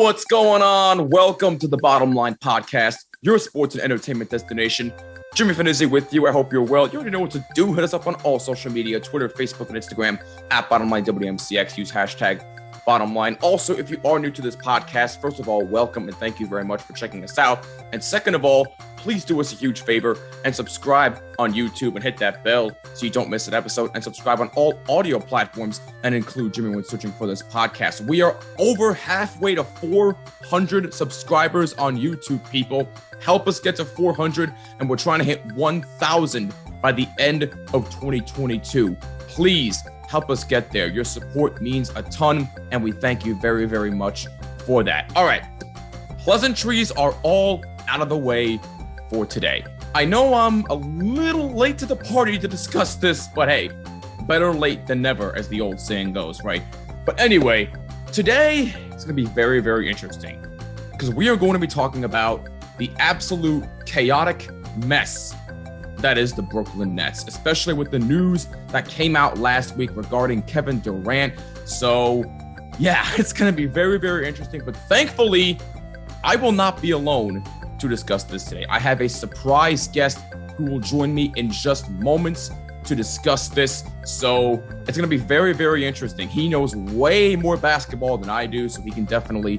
what's going on? Welcome to the Bottom Line Podcast, your sports and entertainment destination. Jimmy Finizzi with you. I hope you're well. You already know what to do. Hit us up on all social media, Twitter, Facebook, and Instagram at BottomLineWMCX. Use hashtag BottomLine. Also, if you are new to this podcast, first of all, welcome and thank you very much for checking us out. And second of all, please do us a huge favor and subscribe on YouTube and hit that bell so you don't miss an episode, and subscribe on all audio platforms and include Jimmy when searching for this podcast. We are over halfway to 400 subscribers on YouTube, people. Help us get to 400, and we're trying to hit 1,000 by the end of 2022. Please help us get there. Your support means a ton, and we thank you very, very much for that. All right, pleasantries are all out of the way for today. I know I'm a little late to the party to discuss this, but hey, better late than never, as the old saying goes, right? But anyway, today it's going to be very, very interesting because we are going to be talking about the absolute chaotic mess that is the Brooklyn Nets, especially with the news that came out last week regarding Kevin Durant. So yeah, it's going to be very, very interesting, but thankfully I will not be alone to discuss this today. I have a surprise guest who will join me in just moments to discuss this. So it's going to be very, very interesting. He knows way more basketball than I do, so he can definitely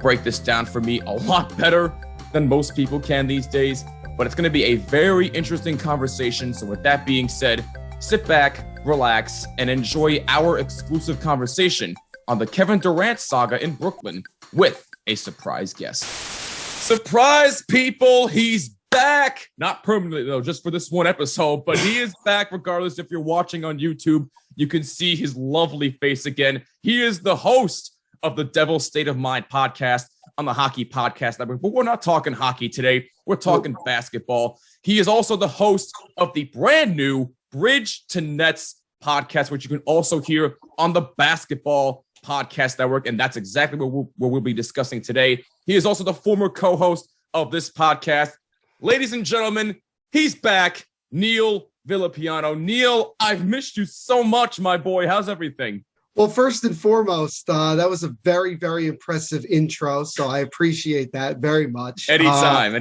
break this down for me a lot better than most people can these days. But it's going to be a very interesting conversation. So with that being said, sit back, relax, and enjoy our exclusive conversation on the Kevin Durant saga in Brooklyn with a surprise guest. Surprise, people, he's back. Not permanently, though, just for this one episode, but he is back regardless. If you're watching on YouTube, you can see his lovely face again. He is the host of the Devil's State of Mind podcast on the Hockey Podcast Network, but we're not talking hockey today. We're talking basketball. He is also the host of the brand new Bridge to Nets podcast, which you can also hear on the Basketball Podcast Network, and that's exactly what we'll be discussing today. He is also the former co-host of this podcast. Ladies and gentlemen, he's back, Neil Villapiano. Neil, I've missed you so much, my boy. How's everything? Well, first and foremost, that was a very, very impressive intro, so I appreciate that very much. Anytime.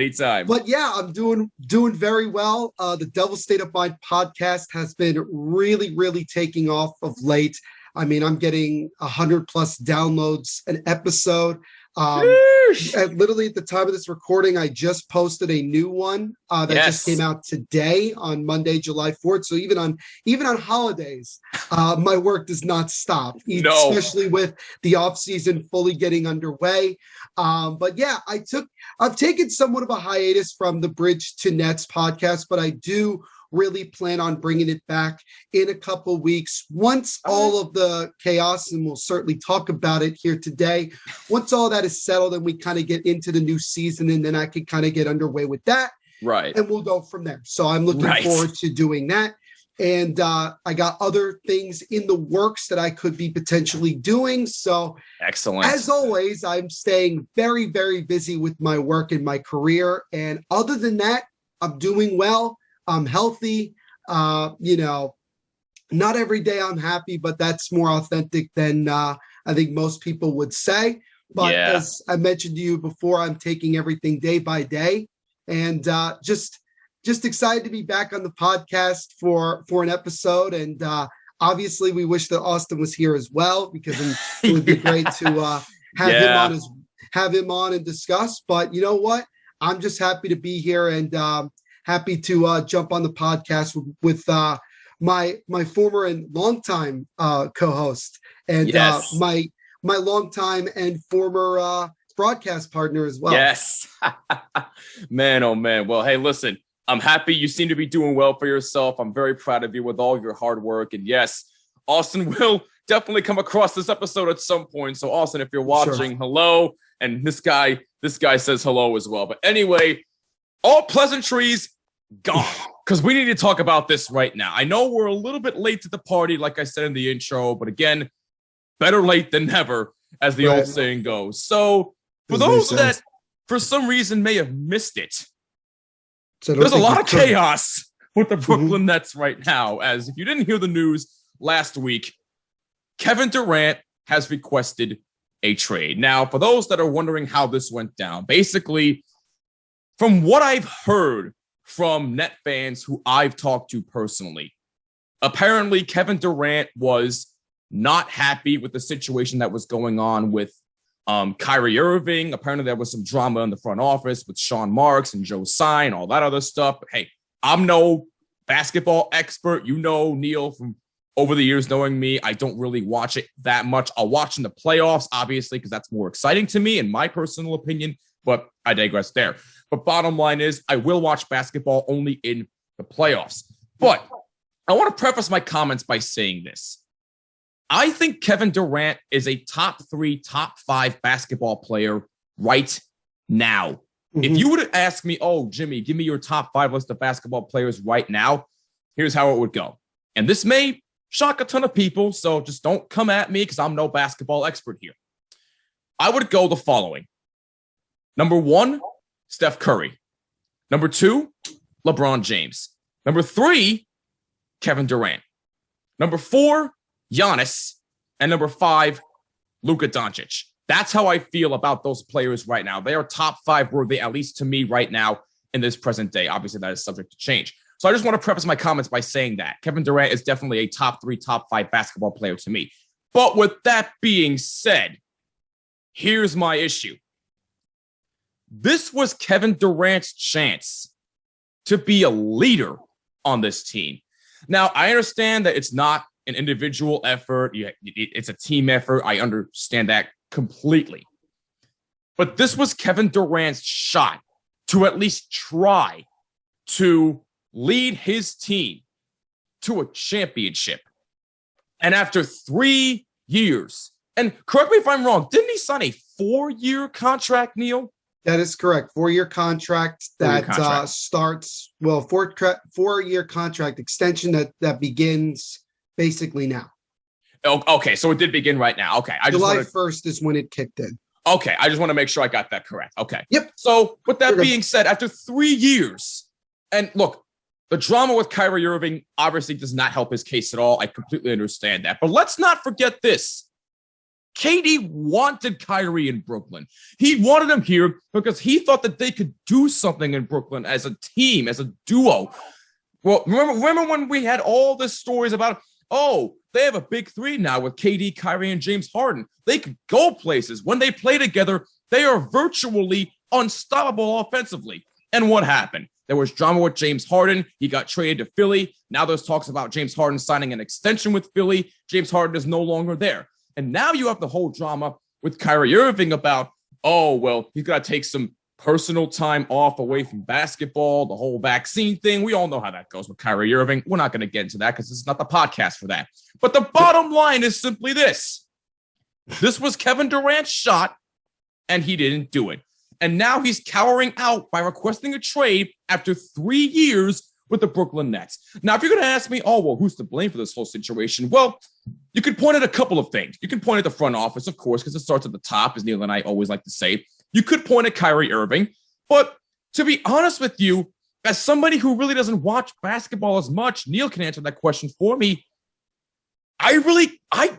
But yeah, I'm doing very well. The Devil's State of Mind podcast has been really, really taking off of late. I mean, I'm getting 100 plus downloads an episode. Literally at the time of this recording, I just posted a new one that just came out today on Monday, July 4th. So even on holidays, my work does not stop, especially with the off season fully getting underway. But yeah, I've taken somewhat of a hiatus from the Bridge to Nets podcast, but I do really plan on bringing it back in a couple weeks once all of the chaos, and we'll certainly talk about it here today, once all that is settled and we kind of get into the new season, and then I could kind of get underway with that, right? And we'll go from there. So I'm looking forward to doing that, and I got other things in the works that I could be potentially doing. So excellent. As always, I'm staying very, very busy with my work and my career, and other than that, I'm doing well. I'm healthy. Not every day I'm happy, but that's more authentic than I think most people would say. But as I mentioned to you before, I'm taking everything day by day, and just excited to be back on the podcast for an episode. And obviously, we wish that Austin was here as well, because it would be great to have him on and discuss. But you know what? I'm just happy to be here, and happy to jump on the podcast with my former and longtime co-host, and my longtime and former broadcast partner as well. Yes. Man, oh man. Well, hey, listen, I'm happy you seem to be doing well for yourself. I'm very proud of you with all your hard work. And yes, Austin will definitely come across this episode at some point. So Austin, if you're watching, hello. And this guy says hello as well. But anyway, all pleasantries gone, because we need to talk about this right now. I know we're a little bit late to the party, like I said in the intro, but again, better late than never, as the old saying goes. So for those that for some reason may have missed it, there's a lot of chaos with the Brooklyn Nets right now. As if you didn't hear the news last week, Kevin Durant has requested a trade. Now, for those that are wondering how this went down, basically, from what I've heard from net fans who I've talked to personally, apparently Kevin Durant was not happy with the situation that was going on with Kyrie Irving. Apparently there was some drama in the front office with Sean Marks and Joe Tsai and all that other stuff. But hey, I'm no basketball expert. You know, Neil, from over the years knowing me, I don't really watch it that much. I'll watch in the playoffs, obviously, because that's more exciting to me in my personal opinion, but I digress there. But bottom line is, I will watch basketball only in the playoffs. But I want to preface my comments by saying this. I think Kevin Durant is a top 3, top 5 basketball player right now. Mm-hmm. If you would have asked me, oh, Jimmy, give me your top 5 list of basketball players right now, here's how it would go. And this may shock a ton of people, so just don't come at me because I'm no basketball expert here. I would go the following. Number 1, Steph Curry. Number 2, LeBron James. Number 3, Kevin Durant. Number 4, Giannis. And number 5, Luka Doncic. That's how I feel about those players right now. They are top 5 worthy, at least to me right now in this present day. Obviously, that is subject to change. So I just want to preface my comments by saying that Kevin Durant is definitely a top 3, top 5 basketball player to me. But with that being said, here's my issue. This was Kevin Durant's chance to be a leader on this team. Now, I understand that it's not an individual effort. It's a team effort. I understand that completely. But this was Kevin Durant's shot to at least try to lead his team to a championship. And after 3 years, and correct me if I'm wrong, didn't he sign a 4-year contract, Neil? That is correct. 4-year contract that starts, well, 4-year contract extension that begins basically now. Okay, so it did begin right now. Okay. July 1st is when it kicked in. Okay, I just want to make sure I got that correct. Okay. Yep. So with that being said, after 3 years, and look, the drama with Kyrie Irving obviously does not help his case at all. I completely understand that. But let's not forget this. KD wanted Kyrie in Brooklyn. He wanted him here because he thought that they could do something in Brooklyn as a team, as a duo. Well, remember when we had all the stories about, oh, they have a big 3 now with KD, Kyrie, and James Harden. They could go places. When they play together, they are virtually unstoppable offensively. And what happened? There was drama with James Harden. He got traded to Philly. Now there's talks about James Harden signing an extension with Philly. James Harden is no longer there. And now you have the whole drama with Kyrie Irving about, oh, well, he's got to take some personal time off away from basketball, the whole vaccine thing. We all know how that goes with Kyrie Irving. We're not going to get into that because this is not the podcast for that. But the bottom line is simply this. This was Kevin Durant's shot, and he didn't do it. And now he's cowering out by requesting a trade after 3 years with the Brooklyn Nets. Now, if you're going to ask me, oh, well, who's to blame for this whole situation? Well, you could point at a couple of things. You can point at the front office, of course, because it starts at the top, as Neil and I always like to say. You could point at Kyrie Irving. But to be honest with you, as somebody who really doesn't watch basketball as much, Neil can answer that question for me.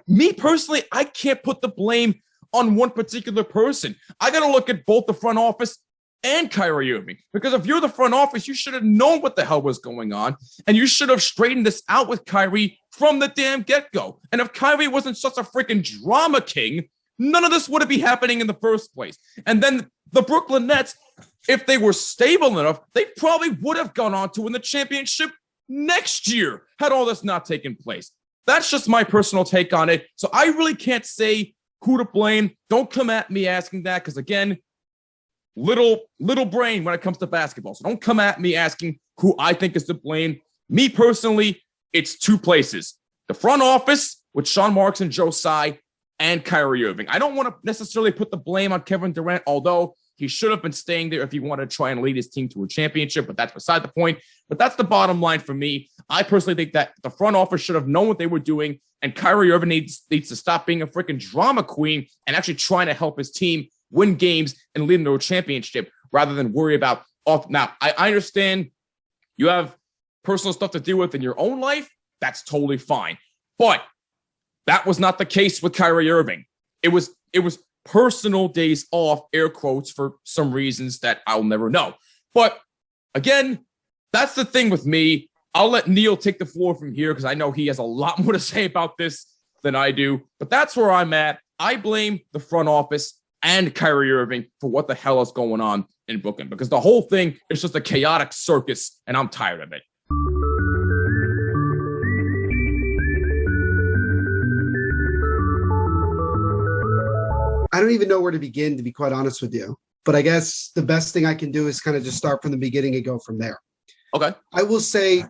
Me personally, I can't put the blame on one particular person. I got to look at both the front office and Kyrie Irving. Because if you're the front office, you should have known what the hell was going on. And you should have straightened this out with Kyrie from the damn get-go. And if Kyrie wasn't such a freaking drama king, none of this would be happening in the first place. And then the Brooklyn Nets, if they were stable enough, they probably would have gone on to win the championship next year had all this not taken place. That's just my personal take on it. So I really can't say who to blame. Don't come at me asking that because, again, little brain when it comes to basketball. So don't come at me asking who I think is to blame. Me personally, it's 2 places. The front office with Sean Marks and Joe Tsai and Kyrie Irving. I don't want to necessarily put the blame on Kevin Durant, although he should have been staying there if he wanted to try and lead his team to a championship, but that's beside the point. But that's the bottom line for me. I personally think that the front office should have known what they were doing, and Kyrie Irving needs to stop being a freaking drama queen and actually trying to help his team win games and lead them to a championship rather than worry about off. Now, I understand you have personal stuff to deal with in your own life. That's totally fine. But that was not the case with Kyrie Irving. It was personal days off, air quotes, for some reasons that I'll never know. But again, that's the thing with me. I'll let Neil take the floor from here because I know he has a lot more to say about this than I do. But that's where I'm at. I blame the front office and Kyrie Irving for what the hell is going on in Brooklyn, because the whole thing is just a chaotic circus, and I'm tired of it. I don't even know where to begin, to be quite honest with you. But I guess the best thing I can do is kind of just start from the beginning and go from there. Okay. I will say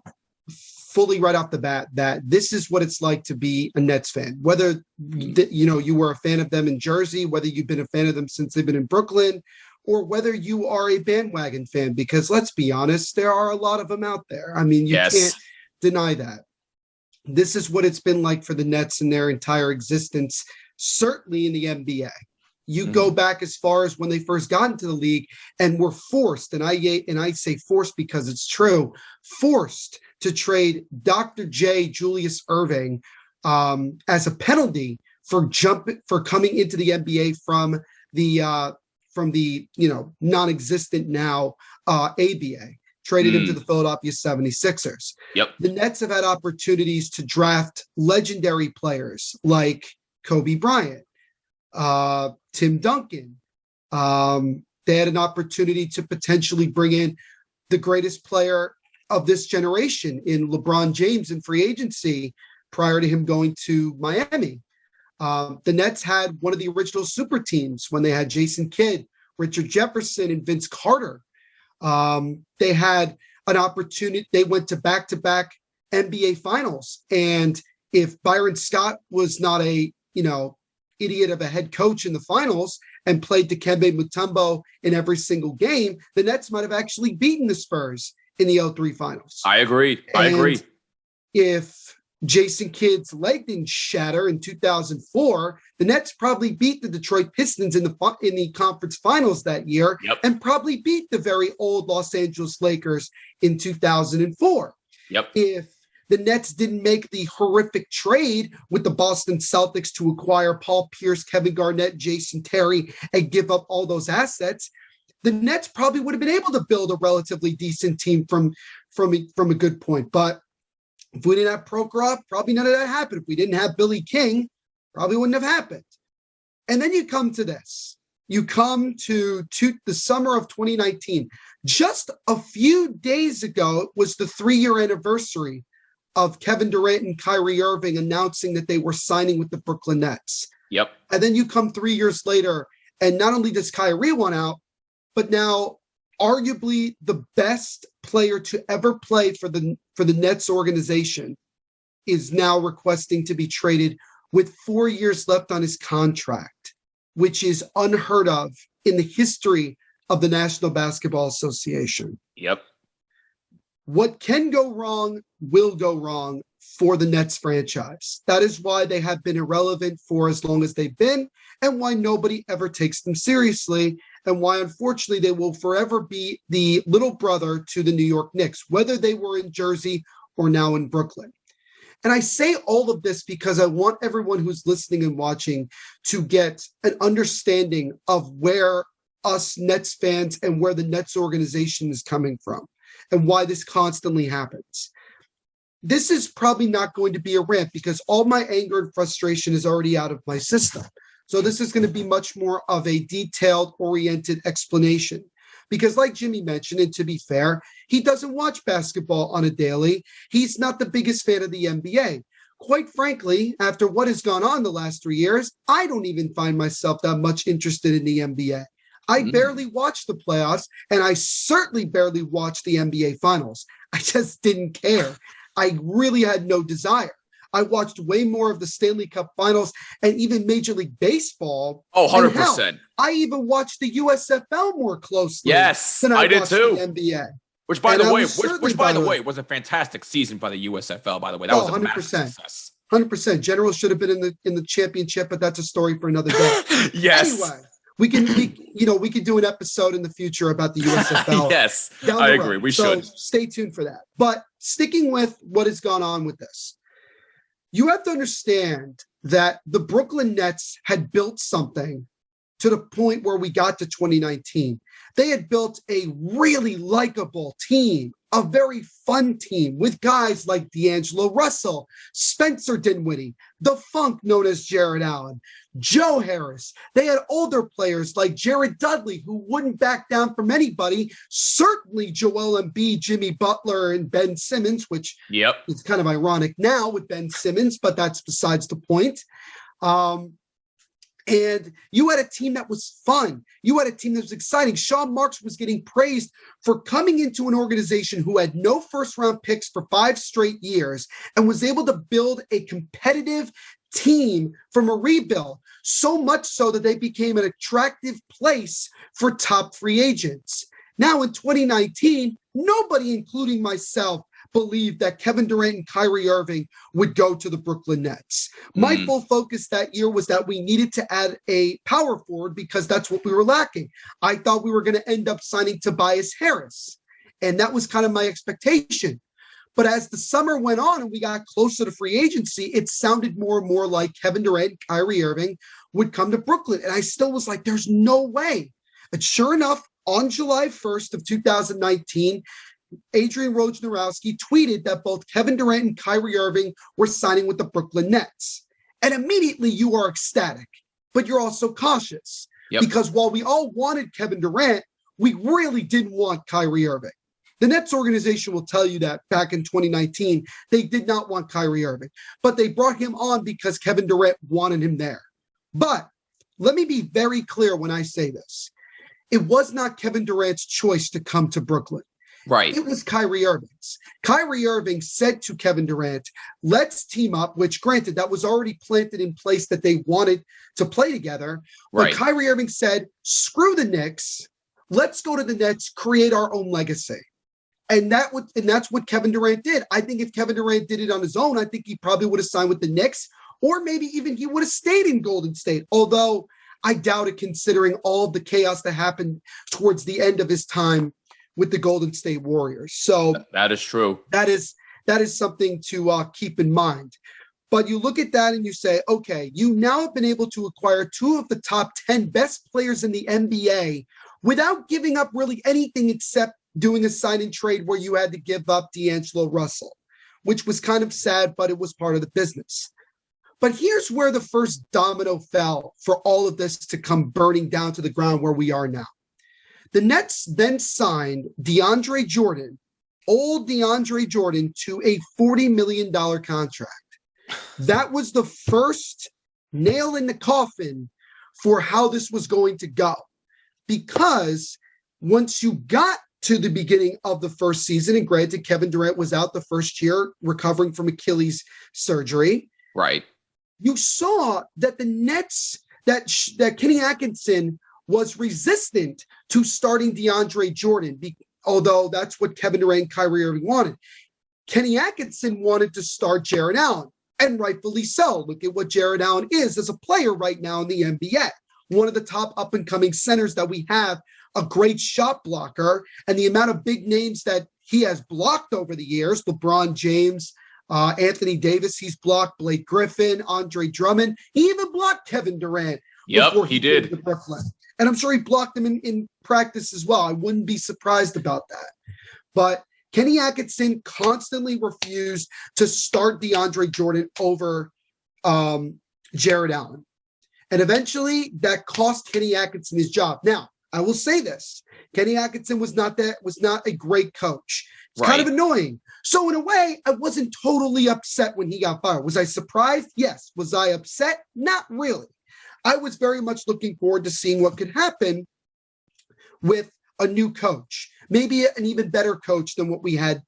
fully right off the bat that this is what it's like to be a Nets fan. Whether you were a fan of them in Jersey, whether you've been a fan of them since they've been in Brooklyn, or whether you are a bandwagon fan, because let's be honest, there are a lot of them out there. I mean, you can't deny that. This is what it's been like for the Nets in their entire existence, certainly in the NBA. You go back as far as when they first got into the league and were forced, and I say forced because it's true, forced to trade Dr. J. Julius Irving as a penalty for coming into the NBA from the non-existent now ABA. Traded him to the Philadelphia 76ers. Yep. The Nets have had opportunities to draft legendary players like Kobe Bryant, Tim Duncan. They had an opportunity to potentially bring in the greatest player of this generation in LeBron James in free agency prior to him going to Miami. The Nets had one of the original super teams when they had Jason Kidd, Richard Jefferson, and Vince Carter. They had an opportunity. They went to back-to-back NBA finals. And if Byron Scott was not a, idiot of a head coach in the finals and played Dikembe Mutombo in every single game, the Nets might have actually beaten the Spurs in the 03 finals. I agree. If Jason Kidd's leg didn't shatter in 2004, the Nets probably beat the Detroit Pistons in the conference finals that year, and probably beat the very old Los Angeles Lakers in 2004. If the Nets didn't make the horrific trade with the Boston Celtics to acquire Paul Pierce, Kevin Garnett, Jason Terry, and give up all those assets, the Nets probably would have been able to build a relatively decent team from a good point. But if we didn't have Prokhorov, probably none of that happened. If we didn't have Billy King, probably wouldn't have happened. And then you come to this. You come to the summer of 2019. Just a few days ago was the 3-year anniversary of Kevin Durant and Kyrie Irving announcing that they were signing with the Brooklyn Nets. And then you come 3 years later, and not only does Kyrie want out, but now arguably the best player to ever play for the Nets organization is now requesting to be traded with 4 years left on his contract, which is unheard of in the history of the National Basketball Association. What can go wrong will go wrong for the Nets franchise. That is why they have been irrelevant for as long as they've been, and why nobody ever takes them seriously, and why, unfortunately, they will forever be the little brother to the New York Knicks, whether they were in Jersey or now in Brooklyn. And I say all of this because I want everyone who's listening and watching to get an understanding of where us Nets fans and where the Nets organization is coming from, and why this constantly happens. This is probably not going to be a rant because all my anger and frustration is already out of my system. So this is going to be much more of a detailed, oriented explanation. Because like Jimmy mentioned, and to be fair, he doesn't watch basketball on a daily. He's not the biggest fan of the NBA. Quite frankly, after what has gone on the last 3 years, I don't even find myself that much interested in the NBA. I barely watch the playoffs, and I certainly barely watched the NBA finals. I just didn't care. I really had no desire. I watched way more of the Stanley Cup finals and even Major League Baseball. Oh, 100%. Hell, I even watched the USFL more closely. Yes, than I did watched too. The NBA. Which, by the way, was a fantastic season by the USFL. By the way, that was a massive success. 100%. Generals should have been in the championship, but that's a story for another day. Yes. Anyway. We can do an episode in the future about the USFL. Yes, I agree. We should. Stay tuned for that. But sticking with what has gone on with this, you have to understand that the Brooklyn Nets had built something to the point where we got to 2019. They had built a really likable team, a very fun team with guys like D'Angelo Russell, Spencer Dinwiddie, the Funk known as Jared Allen, Joe Harris. They had older players like Jared Dudley, who wouldn't back down from anybody. Certainly Joel Embiid, Jimmy Butler, and Ben Simmons, which is kind of ironic now with Ben Simmons, but that's besides the point. And you had a team that was fun. You had a team that was exciting. Sean Marks was getting praised for coming into an organization who had no first-round picks for 5 straight years and was able to build a competitive team from a rebuild, so much so that they became an attractive place for top free agents. Now in 2019, nobody, including myself, believed that Kevin Durant and Kyrie Irving would go to the Brooklyn Nets. My full focus that year was that we needed to add a power forward because that's what we were lacking. I thought we were going to end up signing Tobias Harris, and that was kind of my expectation. But as the summer went on and we got closer to free agency, it sounded more and more like Kevin Durant and Kyrie Irving would come to Brooklyn. And I still was like, there's no way. But sure enough, on July 1st of 2019, Adrian Wojnarowski tweeted that both Kevin Durant and Kyrie Irving were signing with the Brooklyn Nets. And immediately you are ecstatic, but you're also cautious. Because while we all wanted Kevin Durant, we really didn't want Kyrie Irving. The Nets organization will tell you that back in 2019, they did not want Kyrie Irving, but they brought him on because Kevin Durant wanted him there. But let me be very clear when I say this. It was not Kevin Durant's choice to come to Brooklyn. Right. It was Kyrie Irving's. Kyrie Irving said to Kevin Durant, let's team up, which granted, that was already planted in place that they wanted to play together. But Kyrie Irving said, screw the Knicks. Let's go to the Nets, create our own legacy. And that's what Kevin Durant did. I think if Kevin Durant did it on his own, I think he probably would have signed with the Knicks, or maybe even he would have stayed in Golden State. Although I doubt it, considering all of the chaos that happened towards the end of his time with the Golden State Warriors. So that is true. That is something to keep in mind. But you look at that and you say, okay, you now have been able to acquire 2 of the top 10 best players in the NBA without giving up really anything except doing a sign and trade where you had to give up D'Angelo Russell, which was kind of sad, but it was part of the business. But here's where the first domino fell for all of this to come burning down to the ground where we are now. The Nets then signed DeAndre Jordan, old DeAndre Jordan, to a $40 million contract. That was the first nail in the coffin for how this was going to go. Because once you got to the beginning of the first season, and granted, Kevin Durant was out the first year recovering from Achilles surgery. Right. You saw that the Nets, that Kenny Atkinson was resistant to starting DeAndre Jordan, although that's what Kevin Durant and Kyrie Irving wanted. Kenny Atkinson wanted to start Jared Allen, and rightfully so. Look at what Jared Allen is as a player right now in the NBA. One of the top up-and-coming centers that we have, a great shot blocker, and the amount of big names that he has blocked over the years, LeBron James, Anthony Davis, he's blocked Blake Griffin, Andre Drummond. He even blocked Kevin Durant. Yep, he did. To Brooklyn. And I'm sure he blocked him in practice as well. I wouldn't be surprised about that. But Kenny Atkinson constantly refused to start DeAndre Jordan over Jared Allen. And eventually that cost Kenny Atkinson his job. Now, I will say this. Kenny Atkinson was not a great coach. It's kind of annoying. So in a way, I wasn't totally upset when he got fired. Was I surprised? Yes. Was I upset? Not really. I was very much looking forward to seeing what could happen with a new coach, maybe an even better coach than what we had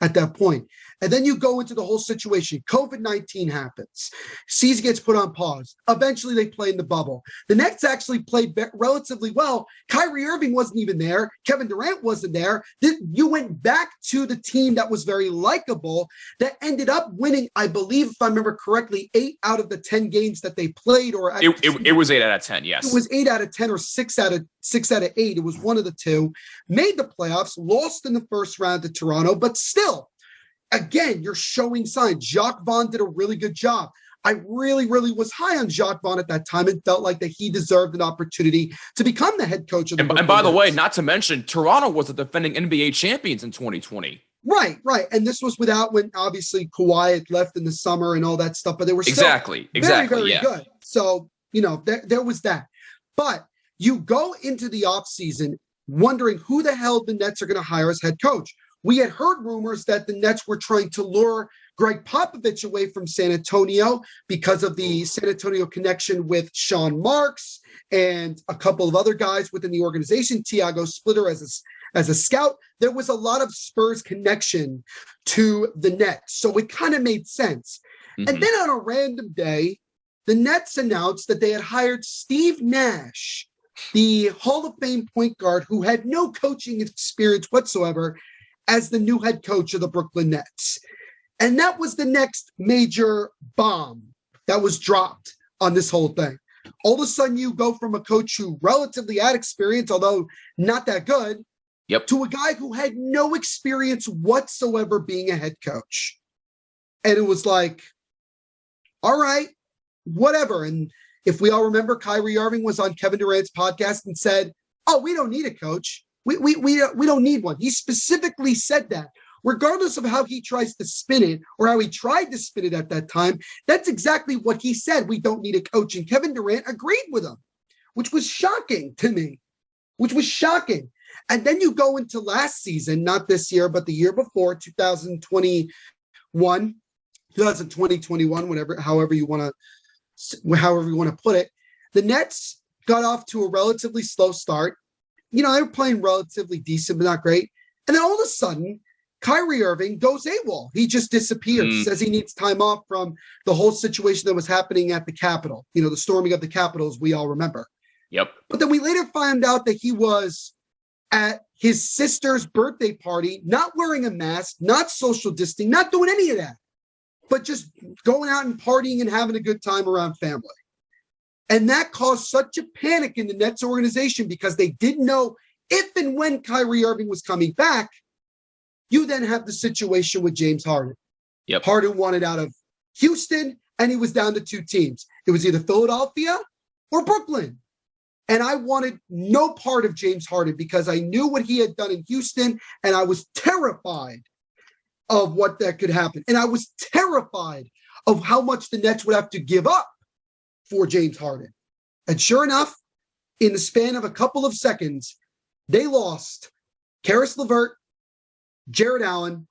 at that point. And then you go into the whole situation. COVID-19 happens. Season gets put on pause. Eventually, they play in the bubble. The Nets actually played relatively well. Kyrie Irving wasn't even there. Kevin Durant wasn't there. You went back to the team that was very likable that ended up winning, I believe, if I remember correctly, 8 out of the 10 games that they played. Or it was 8 out of 10, yes. It was 8 out of 10 or 6 out of 8. It was one of the two. Made the playoffs, lost in the first round to Toronto, but still, again, you're showing signs. Jacques Vaughn did a really good job. I really, really was high on Jacques Vaughn at that time and felt like that he deserved an opportunity to become the head coach of the Brooklyn And by the Nets. way, not to mention, Toronto was the defending NBA champions in 2020. Right. And this was without when obviously Kawhi had left in the summer and all that stuff, but they were still Exactly, very, very yeah. good. So, there was that. But you go into the offseason wondering who the hell the Nets are going to hire as head coach. We had heard rumors that the Nets were trying to lure Greg Popovich away from San Antonio because of the San Antonio connection with Sean Marks and a couple of other guys within the organization, Tiago Splitter as a scout. There was a lot of Spurs connection to the Nets. So it kind of made sense. Mm-hmm. And then on a random day, the Nets announced that they had hired Steve Nash, the Hall of Fame point guard who had no coaching experience whatsoever, as the new head coach of the Brooklyn Nets. And that was the next major bomb that was dropped on this whole thing. All of a sudden, you go from a coach who relatively had experience, although not that good, to a guy who had no experience whatsoever being a head coach. And it was like, all right, whatever. And if we all remember, Kyrie Irving was on Kevin Durant's podcast and said, oh, we don't need a coach. We don't need one. He specifically said that. Regardless of how he tries to spin it or how he tried to spin it at that time, that's exactly what he said. We don't need a coach. And Kevin Durant agreed with him, which was shocking to me, And then you go into last season, not this year, but the year before, 2021, however you want to put it. The Nets got off to a relatively slow start. They were playing relatively decent, but not great. And then all of a sudden, Kyrie Irving goes AWOL. He just disappears, says he needs time off from the whole situation that was happening at the Capitol. The storming of the Capitol, as we all remember. Yep. But then we later found out that he was at his sister's birthday party, not wearing a mask, not social distancing, not doing any of that, but just going out and partying and having a good time around family. And that caused such a panic in the Nets organization because they didn't know if and when Kyrie Irving was coming back. You then have the situation with James Harden. Yep. Harden wanted out of Houston, and he was down to two teams. It was either Philadelphia or Brooklyn. And I wanted no part of James Harden because I knew what he had done in Houston, and I was terrified of what that could happen. And I was terrified of how much the Nets would have to give up for James Harden. And sure enough, in the span of a couple of seconds, they lost Karis LeVert, Jared Allen,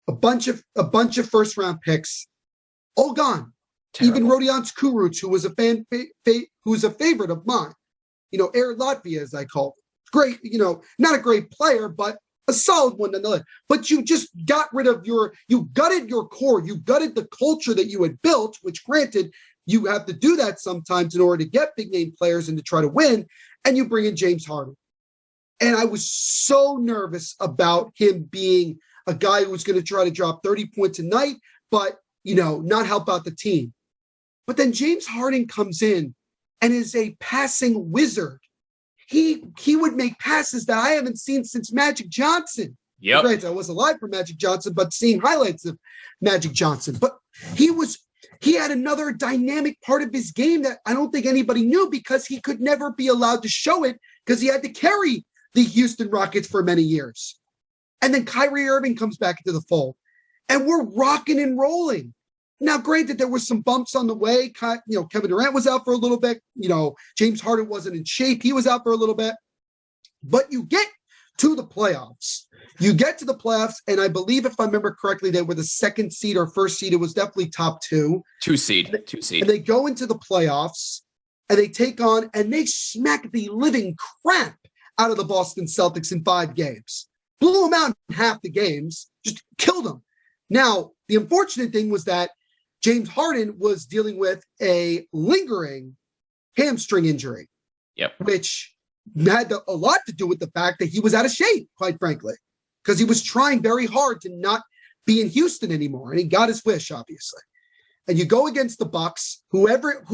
a bunch of first-round picks, all gone. Terrible. Even Rodion Kurucs, who was a favorite of mine. Air Latvia, as I call it. Great, not a great player, but a solid one nonetheless. But you just got rid of you gutted your core. You gutted the culture that you had built, which granted, you have to do that sometimes in order to get big name players and to try to win. And you bring in James Harden. And I was so nervous about him being a guy who was going to try to drop 30 points a night, but, not help out the team. But then James Harden comes in and is a passing wizard. He would make passes that I haven't seen since Magic Johnson. Yep. Granted, I was alive for Magic Johnson, but seeing highlights of Magic Johnson. But he had another dynamic part of his game that I don't think anybody knew because he could never be allowed to show it because he had to carry the Houston Rockets for many years. And then Kyrie Irving comes back into the fold and we're rocking and rolling. Now, granted, there were some bumps on the way. Kevin Durant was out for a little bit. James Harden wasn't in shape. He was out for a little bit. But you get to the playoffs. And I believe, if I remember correctly, they were the second seed or first seed. It was definitely top two. Two seed. And they go into the playoffs, and they take on, and they smack the living crap out of the Boston Celtics in 5 games. Blew them out in half the games. Just killed them. Now, the unfortunate thing was that James Harden was dealing with a lingering hamstring injury. Yep. Which had a lot to do with the fact that he was out of shape, quite frankly, because he was trying very hard to not be in Houston anymore, and he got his wish, obviously. And you go against the Bucks, who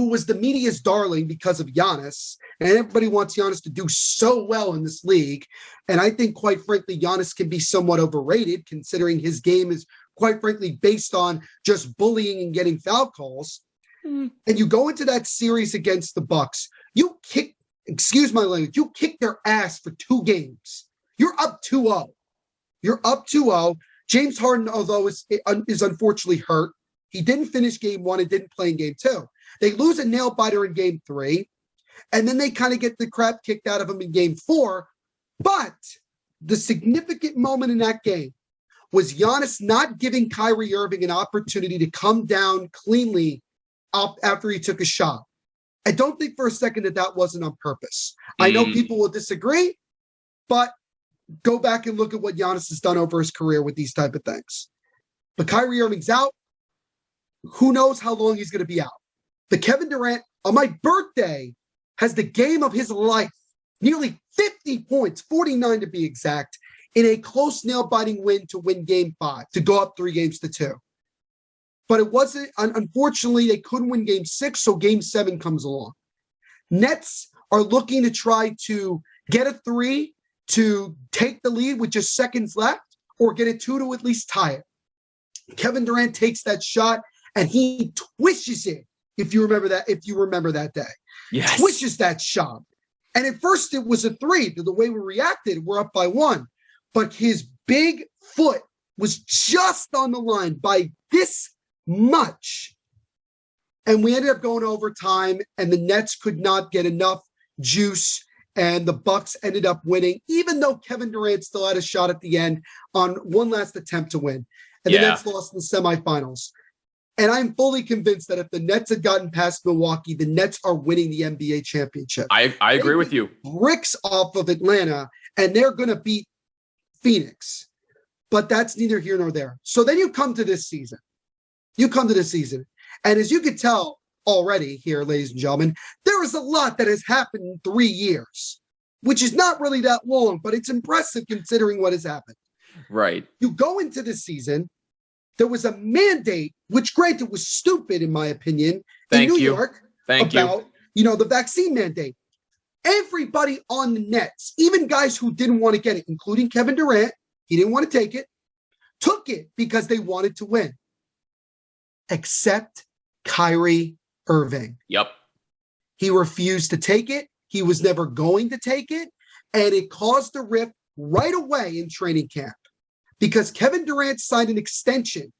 was the media's darling because of Giannis, and everybody wants Giannis to do so well in this league. And I think, quite frankly, Giannis can be somewhat overrated, considering his game is, quite frankly, based on just bullying and getting foul calls. and you go into that series against the Bucks, you kick, excuse my language, you kick their ass for 2 games. You're up 2-0. You're up 2-0. James Harden, although is unfortunately hurt, he didn't finish game 1 and didn't play in game 2. They lose a nail biter in game 3, and then they kind of get the crap kicked out of them in game 4. But the significant moment in that game was Giannis not giving Kyrie Irving an opportunity to come down cleanly up after he took a shot. I don't think for a second that wasn't on purpose. I know people will disagree, but go back and look at what Giannis has done over his career with these type of things. But Kyrie Irving's out. Who knows how long he's going to be out? But Kevin Durant, on my birthday, has the game of his life. Nearly 50 points, 49 to be exact, in a close nail-biting win to win game 5, to go up 3-2. But it wasn't, unfortunately, they couldn't win game 6, so game 7 comes along. Nets are looking to try to get a 3 to take the lead with just seconds left, or get a 2 to at least tie it. Kevin Durant takes that shot, and he twists it, if you remember that day. Yes. Twists that shot. And at first it was a 3. The way we reacted, we're up by 1. But his big foot was just on the line by this much. And we ended up going overtime, and the Nets could not get enough juice, and the Bucks ended up winning, even though Kevin Durant still had a shot at the end on one last attempt to win. And the Nets lost in the semifinals. And I'm fully convinced that if the Nets had gotten past Milwaukee, the Nets are winning the NBA championship. I agree with you. Bricks off of Atlanta, and they're going to beat Phoenix. But that's neither here nor there. So then you come to this season. And as you could tell already here, ladies and gentlemen, there is a lot that has happened in 3 years, which is not really that long, but it's impressive considering what has happened. Right. You go into this season, there was a mandate, which granted was stupid in my opinion, in New York about the vaccine mandate. Everybody on the Nets, even guys who didn't want to get it, including Kevin Durant, he didn't want to take it, took it because they wanted to win. Except Kyrie Irving. Yep. He refused to take it. He was never going to take it. And it caused a rift right away in training camp because Kevin Durant signed an extension.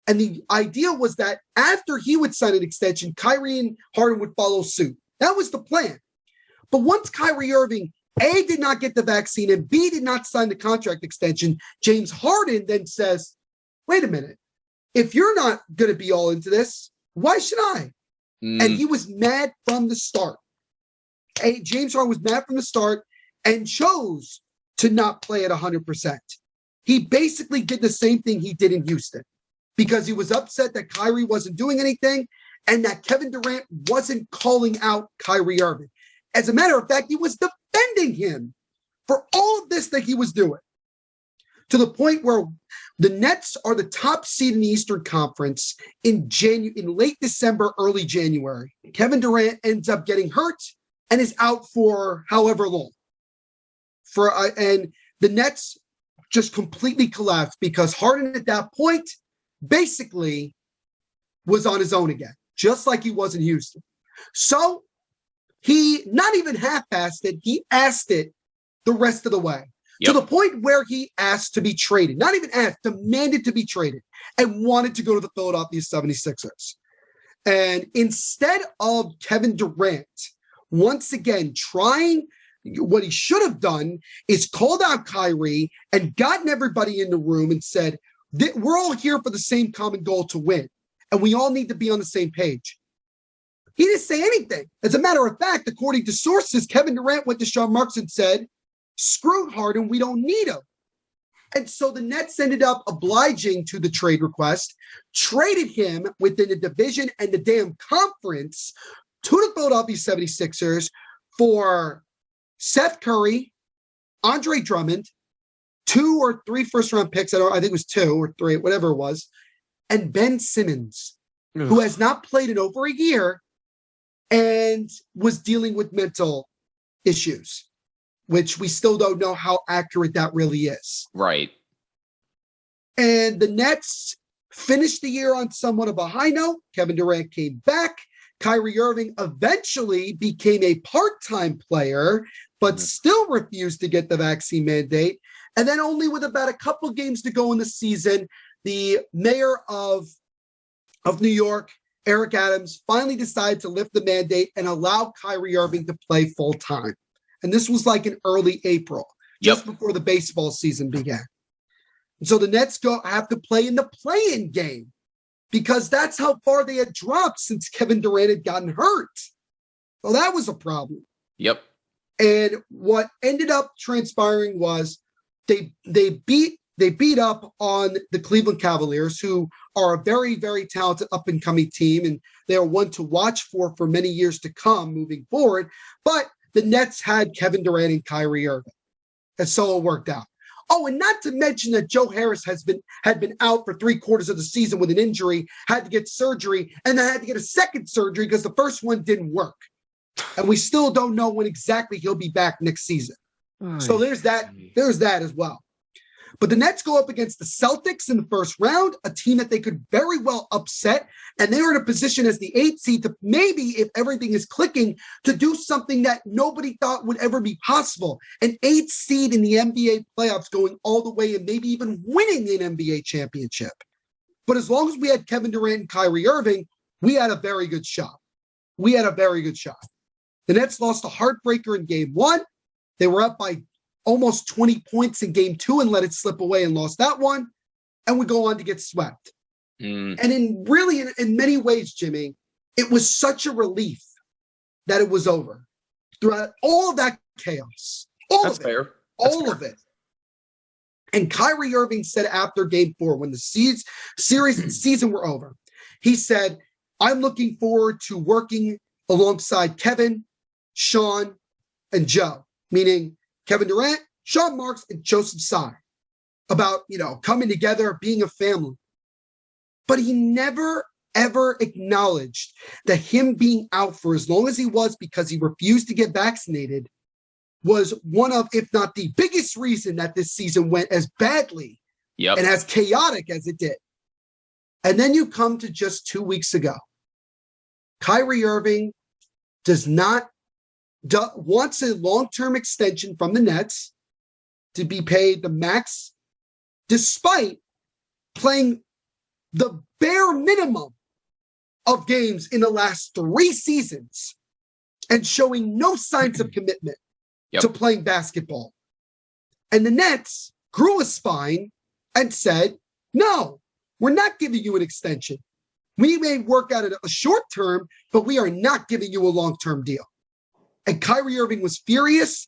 And the idea was that after he would sign an extension, Kyrie and Harden would follow suit. That was the plan. But once Kyrie Irving, A, did not get the vaccine, and B, did not sign the contract extension, James Harden then says, wait a minute. If you're not going to be all into this, why should I? And he was mad from the start. James Harden was mad from the start and chose to not play at 100%. He basically did the same thing he did in Houston because he was upset that Kyrie wasn't doing anything and that Kevin Durant wasn't calling out Kyrie Irving. As a matter of fact, he was defending him for all of this that he was doing, to the point where the Nets are the top seed in the Eastern Conference in late December, early January. Kevin Durant ends up getting hurt and is out for however long. And the Nets just completely collapsed because Harden at that point basically was on his own again, just like he was in Houston. So he not even half-assed it, he asked it the rest of the way. Yep. To the point where he asked to be traded. Not even asked, demanded to be traded and wanted to go to the Philadelphia 76ers. And instead of Kevin Durant, once again, trying, what he should have done is called out Kyrie and gotten everybody in the room and said, we're all here for the same common goal to win. And we all need to be on the same page. He didn't say anything. As a matter of fact, according to sources, Kevin Durant went to Sean Marks and said, screw Harden, we don't need him. And so the Nets ended up obliging to the trade request, traded him within the division and the damn conference to the Philadelphia 76ers for Seth Curry, Andre Drummond, 2 or 3 first-round picks, I think it was 2 or 3, whatever it was, and Ben Simmons, who has not played in over a year and was dealing with mental issues, which we still don't know how accurate that really is. Right. And the Nets finished the year on somewhat of a high note. Kevin Durant came back. Kyrie Irving eventually became a part-time player, but still refused to get the vaccine mandate. And then only with about a couple games to go in the season, the mayor of New York, Eric Adams, finally decided to lift the mandate and allow Kyrie Irving to play full-time. And this was like in early April, just before the baseball season began. And so the Nets have to play in the play-in game because that's how far they had dropped since Kevin Durant had gotten hurt. Well, that was a problem. Yep. And what ended up transpiring was they beat up on the Cleveland Cavaliers, who are a very, very talented up-and-coming team, and they are one to watch for many years to come moving forward. But the Nets had Kevin Durant and Kyrie Irving, and so it worked out. Oh, and not to mention that Joe Harris had been out for 3/4 of the season with an injury, had to get surgery, and then had to get a second surgery because the first one didn't work. And we still don't know when exactly he'll be back next season. So there's that as well. But the Nets go up against the Celtics in the first round, a team that they could very well upset. And they were in a position as the 8th seed to maybe, if everything is clicking, to do something that nobody thought would ever be possible. An 8th seed in the NBA playoffs going all the way and maybe even winning an NBA championship. But as long as we had Kevin Durant and Kyrie Irving, we had a very good shot. The Nets lost a heartbreaker in game 1. They were up by almost 20 points in game 2 and let it slip away and lost that one. And we go on to get swept. And in many ways, Jimmy, it was such a relief that it was over. Throughout all of that chaos. All of it. And Kyrie Irving said after game 4, when the series and season were over, he said, I'm looking forward to working alongside Kevin, Sean, and Joe, meaning Kevin Durant, Sean Marks, and Joseph Tsai, about, coming together, being a family. But he never, ever acknowledged that him being out for as long as he was because he refused to get vaccinated was one of, if not the biggest reason that this season went as badly and as chaotic as it did. And then you come to just 2 weeks ago. Kyrie Irving wants a long-term extension from the Nets to be paid the max, despite playing the bare minimum of games in the last 3 seasons and showing no signs of commitment to playing basketball. And the Nets grew a spine and said, no, we're not giving you an extension. We may work out a short term, but we are not giving you a long-term deal. And Kyrie Irving was furious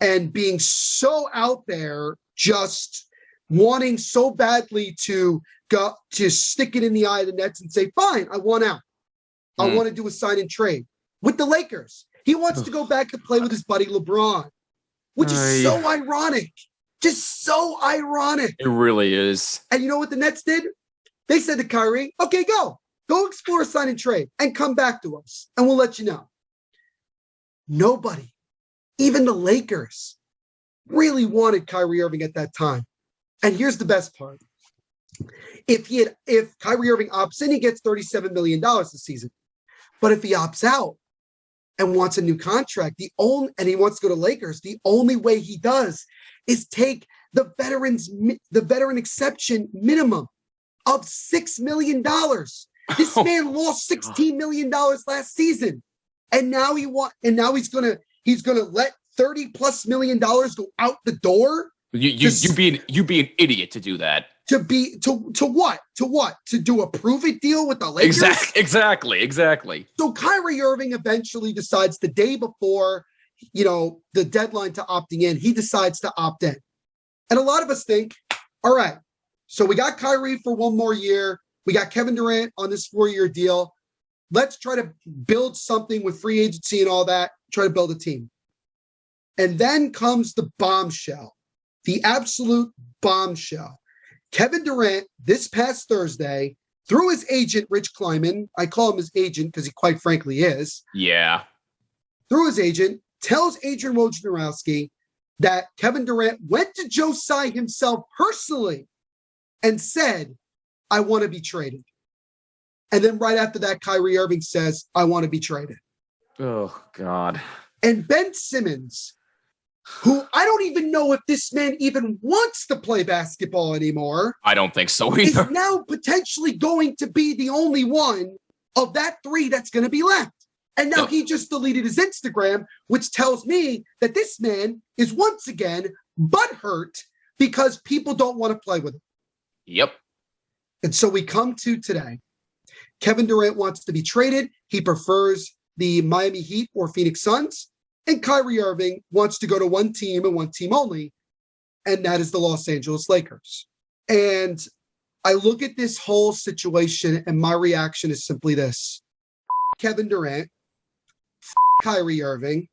and being so out there, just wanting so badly to stick it in the eye of the Nets and say, fine, I want out. I want to do a sign and trade with the Lakers. He wants to go back to play with his buddy LeBron, which is so ironic. Just so ironic. It really is. And you know what the Nets did? They said to Kyrie, okay, go explore a sign and trade and come back to us and we'll let you know. Nobody, even the Lakers, really wanted Kyrie Irving at that time. And here's the best part. If Kyrie Irving opts in, he gets $37 million this season. But if he opts out and wants a new contract, and he wants to go to Lakers, the only way he does is take the veteran exception minimum of $6 million. This man lost $16 million last season. And now he's gonna let $30+ million go out the door. You be an idiot to do that. To what? To do a prove it deal with the Lakers? Exactly. So Kyrie Irving eventually decides the day before, the deadline to opting in, he decides to opt in. And a lot of us think, all right, so we got Kyrie for 1 more year. We got Kevin Durant on this 4-year deal. Let's try to build something with free agency and all that, try to build a team. And then comes the bombshell, the absolute bombshell. Kevin Durant, this past Thursday, through his agent, Rich Kleiman, I call him his agent because he quite frankly is. Yeah. Through his agent, tells Adrian Wojnarowski that Kevin Durant went to Joe Tsai himself personally and said, I want to be traded. And then right after that, Kyrie Irving says, I want to be traded. Oh, God. And Ben Simmons, who I don't even know if this man even wants to play basketball anymore. I don't think so either. Is now potentially going to be the only one of that three that's going to be left. And now he just deleted his Instagram, which tells me that this man is once again butthurt because people don't want to play with him. Yep. And so we come to today. Kevin Durant wants to be traded. He prefers the Miami Heat or Phoenix Suns. And Kyrie Irving wants to go to one team and one team only, and that is the Los Angeles Lakers. And I look at this whole situation, and my reaction is simply this. Kevin Durant, Kyrie Irving,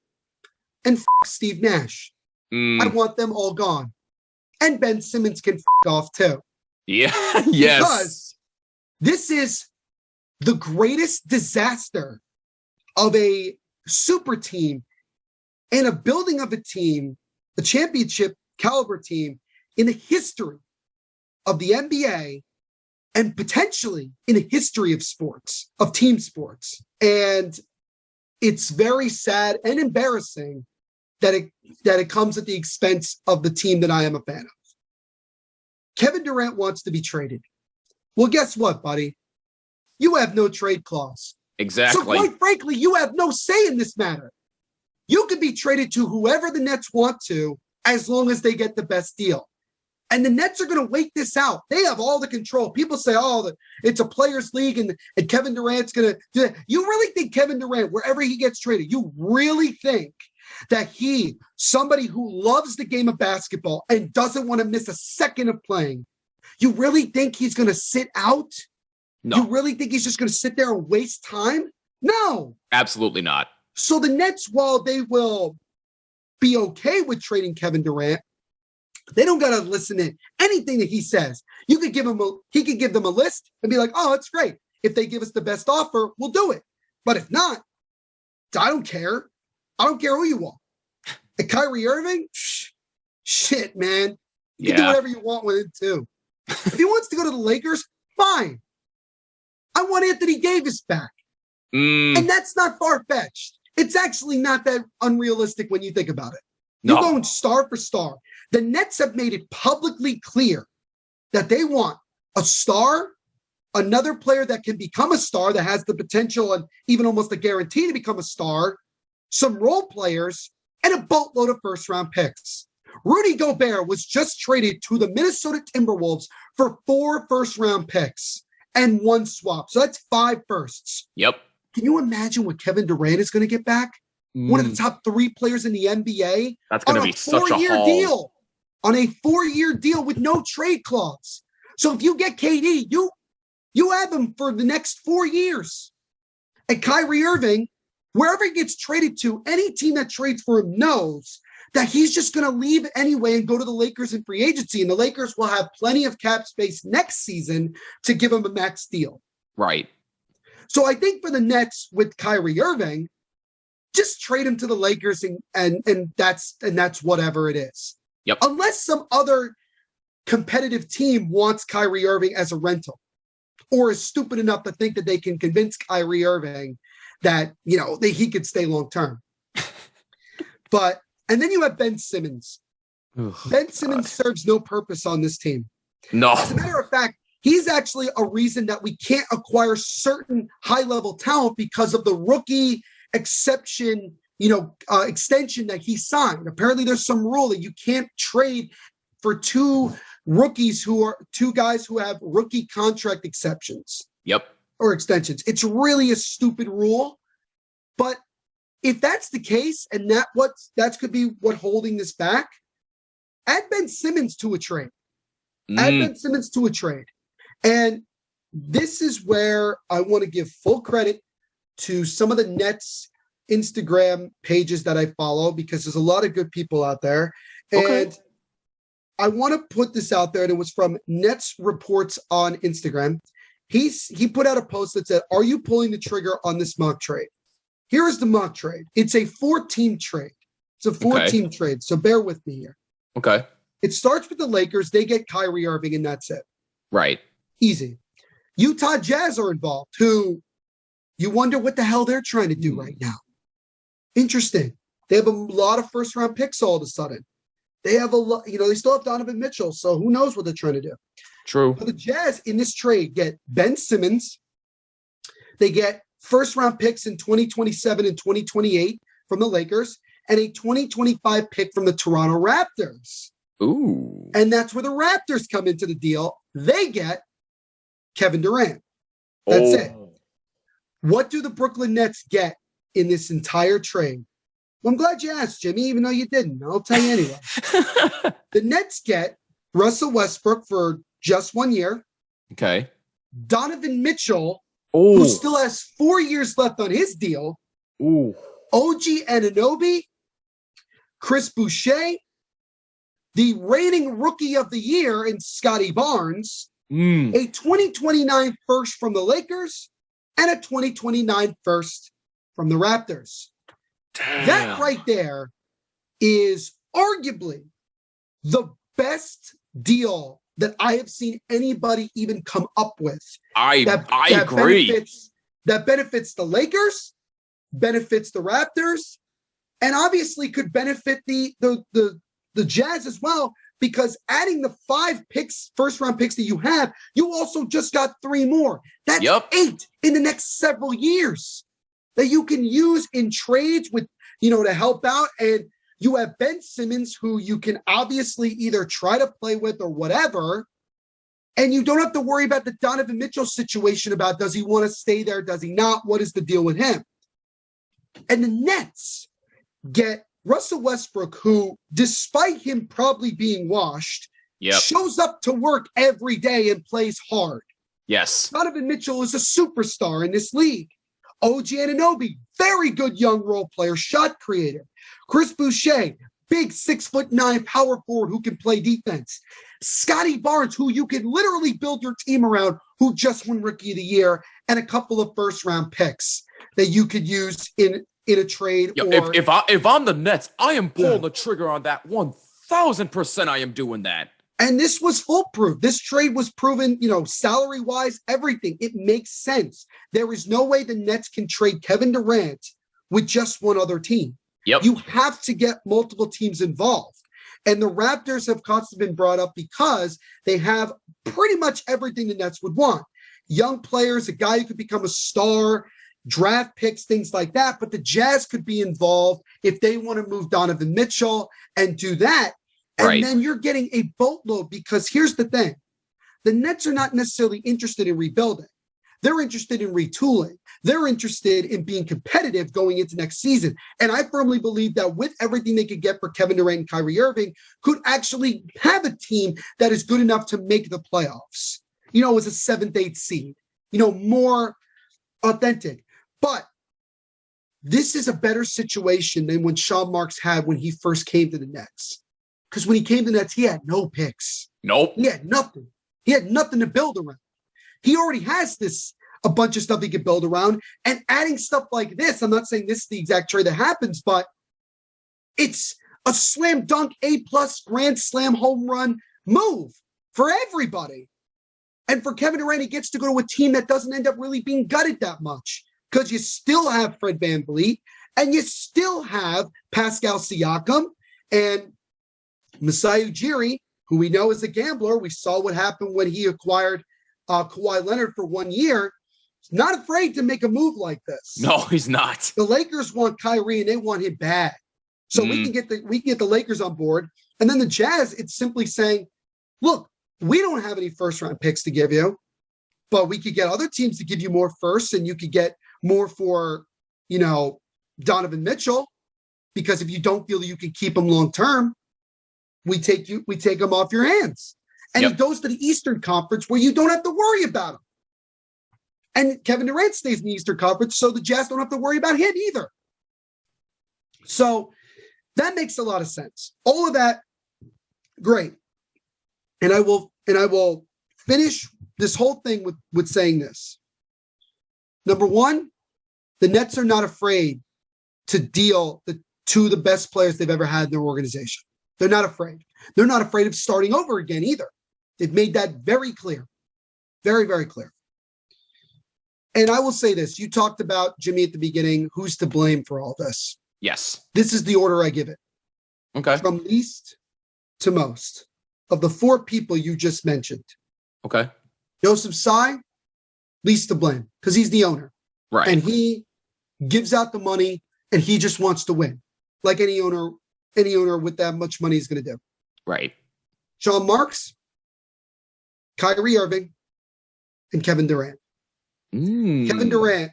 and Steve Nash. I want them all gone. And Ben Simmons can off too. Yeah, yes. Because this is the greatest disaster of a super team and a building of a team, the championship caliber team in the history of the NBA and potentially in the history of sports, of team sports. And it's very sad and embarrassing that it comes at the expense of the team that I am a fan of. Kevin Durant wants to be traded. Well, guess what, buddy? You have no trade clause. Exactly. So quite frankly, you have no say in this matter. You could be traded to whoever the Nets want to as long as they get the best deal. And the Nets are going to wait this out. They have all the control. People say, it's a players' league and Kevin Durant's going to do that. You really think Kevin Durant, wherever he gets traded, you really think that somebody who loves the game of basketball and doesn't want to miss a second of playing, you really think he's going to sit out? No. You really think he's just going to sit there and waste time? No. Absolutely not. So the Nets, while they will be okay with trading Kevin Durant, they don't got to listen to anything that he says. He could give them a list and be like, oh, it's great. If they give us the best offer, we'll do it. But if not, I don't care. I don't care who you want. And Kyrie Irving, shit, man. You can do whatever you want with it too. If he wants to go to the Lakers, fine. I want Anthony Davis back. And that's not far-fetched. It's actually not that unrealistic when you think about it. You're going star for star. The Nets have made it publicly clear that they want a star, another player that can become a star, that has the potential and even almost a guarantee to become a star, some role players, and a boatload of first-round picks. Rudy Gobert was just traded to the Minnesota Timberwolves for 4 first-round picks and 1 swap. So that's 5 firsts. Yep. Can you imagine what Kevin Durant is going to get back? One of the top 3 players in the NBA. That's going to be such a haul. Deal. On a 4-year deal with no trade clause. So if you get KD, you have him for the next 4 years. And Kyrie Irving, wherever he gets traded to, any team that trades for him knows that he's just going to leave anyway and go to the Lakers in free agency. And the Lakers will have plenty of cap space next season to give him a max deal. Right. So I think for the Nets with Kyrie Irving, just trade him to the Lakers and that's whatever it is. Yep. Unless some other competitive team wants Kyrie Irving as a rental or is stupid enough to think that they can convince Kyrie Irving that, he could stay long term. And then you have Ben Simmons. Ben Simmons serves no purpose on this team. No. As a matter of fact, he's actually a reason that we can't acquire certain high-level talent because of the rookie exception, extension that he signed. Apparently there's some rule that you can't trade for 2 guys who have rookie contract exceptions. Yep. Or extensions. It's really a stupid rule. But if that's the case, and that could be what holding this back, add Ben Simmons to a trade. Add Ben Simmons to a trade. And this is where I want to give full credit to some of the Nets Instagram pages that I follow, because there's a lot of good people out there. And I want to put this out there. And it was from Nets Reports on Instagram. He put out a post that said, are you pulling the trigger on this mock trade? Here is the mock trade. It's a 4-team trade. It's a 4-team trade. So bear with me here. Okay. It starts with the Lakers. They get Kyrie Irving, and that's it. Right. Easy. Utah Jazz are involved, who you wonder what the hell they're trying to do right now. Interesting. They have a lot of first-round picks all of a sudden. They have a lot, they still have Donovan Mitchell, so who knows what they're trying to do. True. But the Jazz in this trade get Ben Simmons. They get first-round picks in 2027 and 2028 from the Lakers, and a 2025 pick from the Toronto Raptors. Ooh. And that's where the Raptors come into the deal. They get Kevin Durant. That's it. What do the Brooklyn Nets get in this entire trade? Well, I'm glad you asked, Jimmy, even though you didn't. I'll tell you anyway. The Nets get Russell Westbrook for just 1 year. Okay. Donovan Mitchell, who still has 4 years left on his deal. Ooh. OG Anunoby, Chris Boucher, the reigning rookie of the year in Scotty Barnes, a 2029 first from the Lakers, and a 2029 first from the Raptors. Damn. That right there is arguably the best deal that I have seen anybody even come up with. I agree. That benefits the Lakers, benefits the Raptors, and obviously could benefit the Jazz as well, because adding the 5 picks, first-round picks that you have, you also just got 3 more. That's 8 in the next several years that you can use in trades with, to help out. And you have Ben Simmons, who you can obviously either try to play with or whatever. And you don't have to worry about the Donovan Mitchell situation about, does he want to stay there? Does he not? What is the deal with him? And the Nets get Russell Westbrook, who, despite him probably being washed, shows up to work every day and plays hard. Yes. Donovan Mitchell is a superstar in this league. OG Anunoby, very good young role player, shot creator. Chris Boucher, big 6'9" power forward who can play defense. Scotty Barnes, who you can literally build your team around, who just won Rookie of the Year, and a couple of first-round picks that you could use in a trade. If I'm the Nets, I am pulling the trigger on that 1,000%. I am doing that. And this was foolproof. This trade was proven, salary-wise, everything. It makes sense. There is no way the Nets can trade Kevin Durant with just one other team. Yep. You have to get multiple teams involved. And the Raptors have constantly been brought up because they have pretty much everything the Nets would want. Young players, a guy who could become a star, draft picks, things like that. But the Jazz could be involved if they want to move Donovan Mitchell and do that. And then you're getting a boatload, because here's the thing. The Nets are not necessarily interested in rebuilding. They're interested in retooling. They're interested in being competitive going into next season. And I firmly believe that with everything they could get for Kevin Durant and Kyrie Irving, could actually have a team that is good enough to make the playoffs, as a 7th, 8th seed, more authentic. But this is a better situation than when Sean Marks had when he first came to the Nets. Because when he came to the Nets, he had no picks. Nope. He had nothing. He had nothing to build around. He already has a bunch of stuff he could build around. And adding stuff like this, I'm not saying this is the exact trade that happens, but it's a slam dunk, A+ grand slam home run move for everybody. And for Kevin Durant, he gets to go to a team that doesn't end up really being gutted that much, because you still have Fred VanVleet and you still have Pascal Siakam and Masai Ujiri, who we know is a gambler. We saw what happened when he acquired Kawhi Leonard for 1 year. He's not afraid to make a move like this. No, he's not. The Lakers want Kyrie and they want him bad. So we can get the Lakers on board. And then the Jazz, it's simply saying, look, we don't have any first-round picks to give you, but we could get other teams to give you more first, and you could get more for, Donovan Mitchell, because if you don't feel that you can keep him long-term, we take him off your hands. And he goes to the Eastern Conference where you don't have to worry about him. And Kevin Durant stays in the Eastern Conference, so the Jazz don't have to worry about him either. So that makes a lot of sense. All of that, great. And I will finish this whole thing with saying this. Number one, the Nets are not afraid to deal to the best players they've ever had in their organization. They're not afraid. They're not afraid of starting over again either. They've made that very clear. Very, very clear. And I will say this. You talked about, Jimmy, at the beginning, who's to blame for all this. Yes. This is the order I give it. Okay. From least to most of the 4 people you just mentioned. Okay. Joseph Tsai, least to blame because he's the owner. Right. And he gives out the money and he just wants to win. Like any owner with that much money is going to do. Right. Sean Marks, Kyrie Irving, and Kevin Durant. Kevin Durant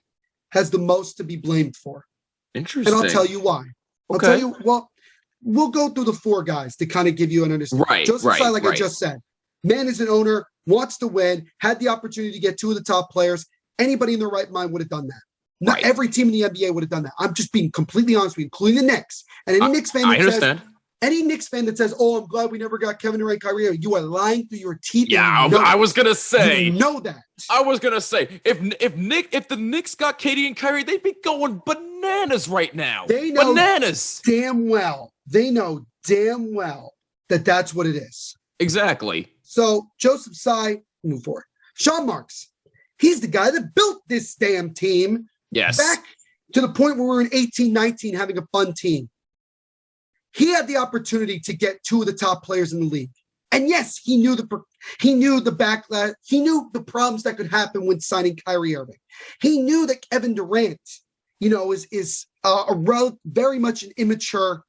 has the most to be blamed for. Interesting. And I'll tell you why. I'll tell you, well, we'll go through the 4 guys to kind of give you an understanding. Right. Joseph Tsai, like I just said, man is an owner, wants to win, had the opportunity to get 2 of the top players. Anybody in their right mind would have done that. Not every team in the NBA would have done that. I'm just being completely honest with you, including the Knicks. And any Knicks fan that says, "Oh, I'm glad we never got Kevin Durant, Kyrie Irving," you are lying through your teeth. Yeah, I was gonna say. You know that. I was gonna say if the Knicks got KD and Kyrie, they'd be going bananas right now. They know bananas. Damn well. They know damn well that that's what it is. Exactly. So Joseph Tsai, move forward. Sean Marks, he's the guy that built this damn team. Yes. Back to the point where we're in 18-19 having a fun team. He had the opportunity to get 2 of the top players in the league. And yes, he knew the backlash. He knew the problems that could happen when signing Kyrie Irving. He knew that Kevin Durant, is very much an immature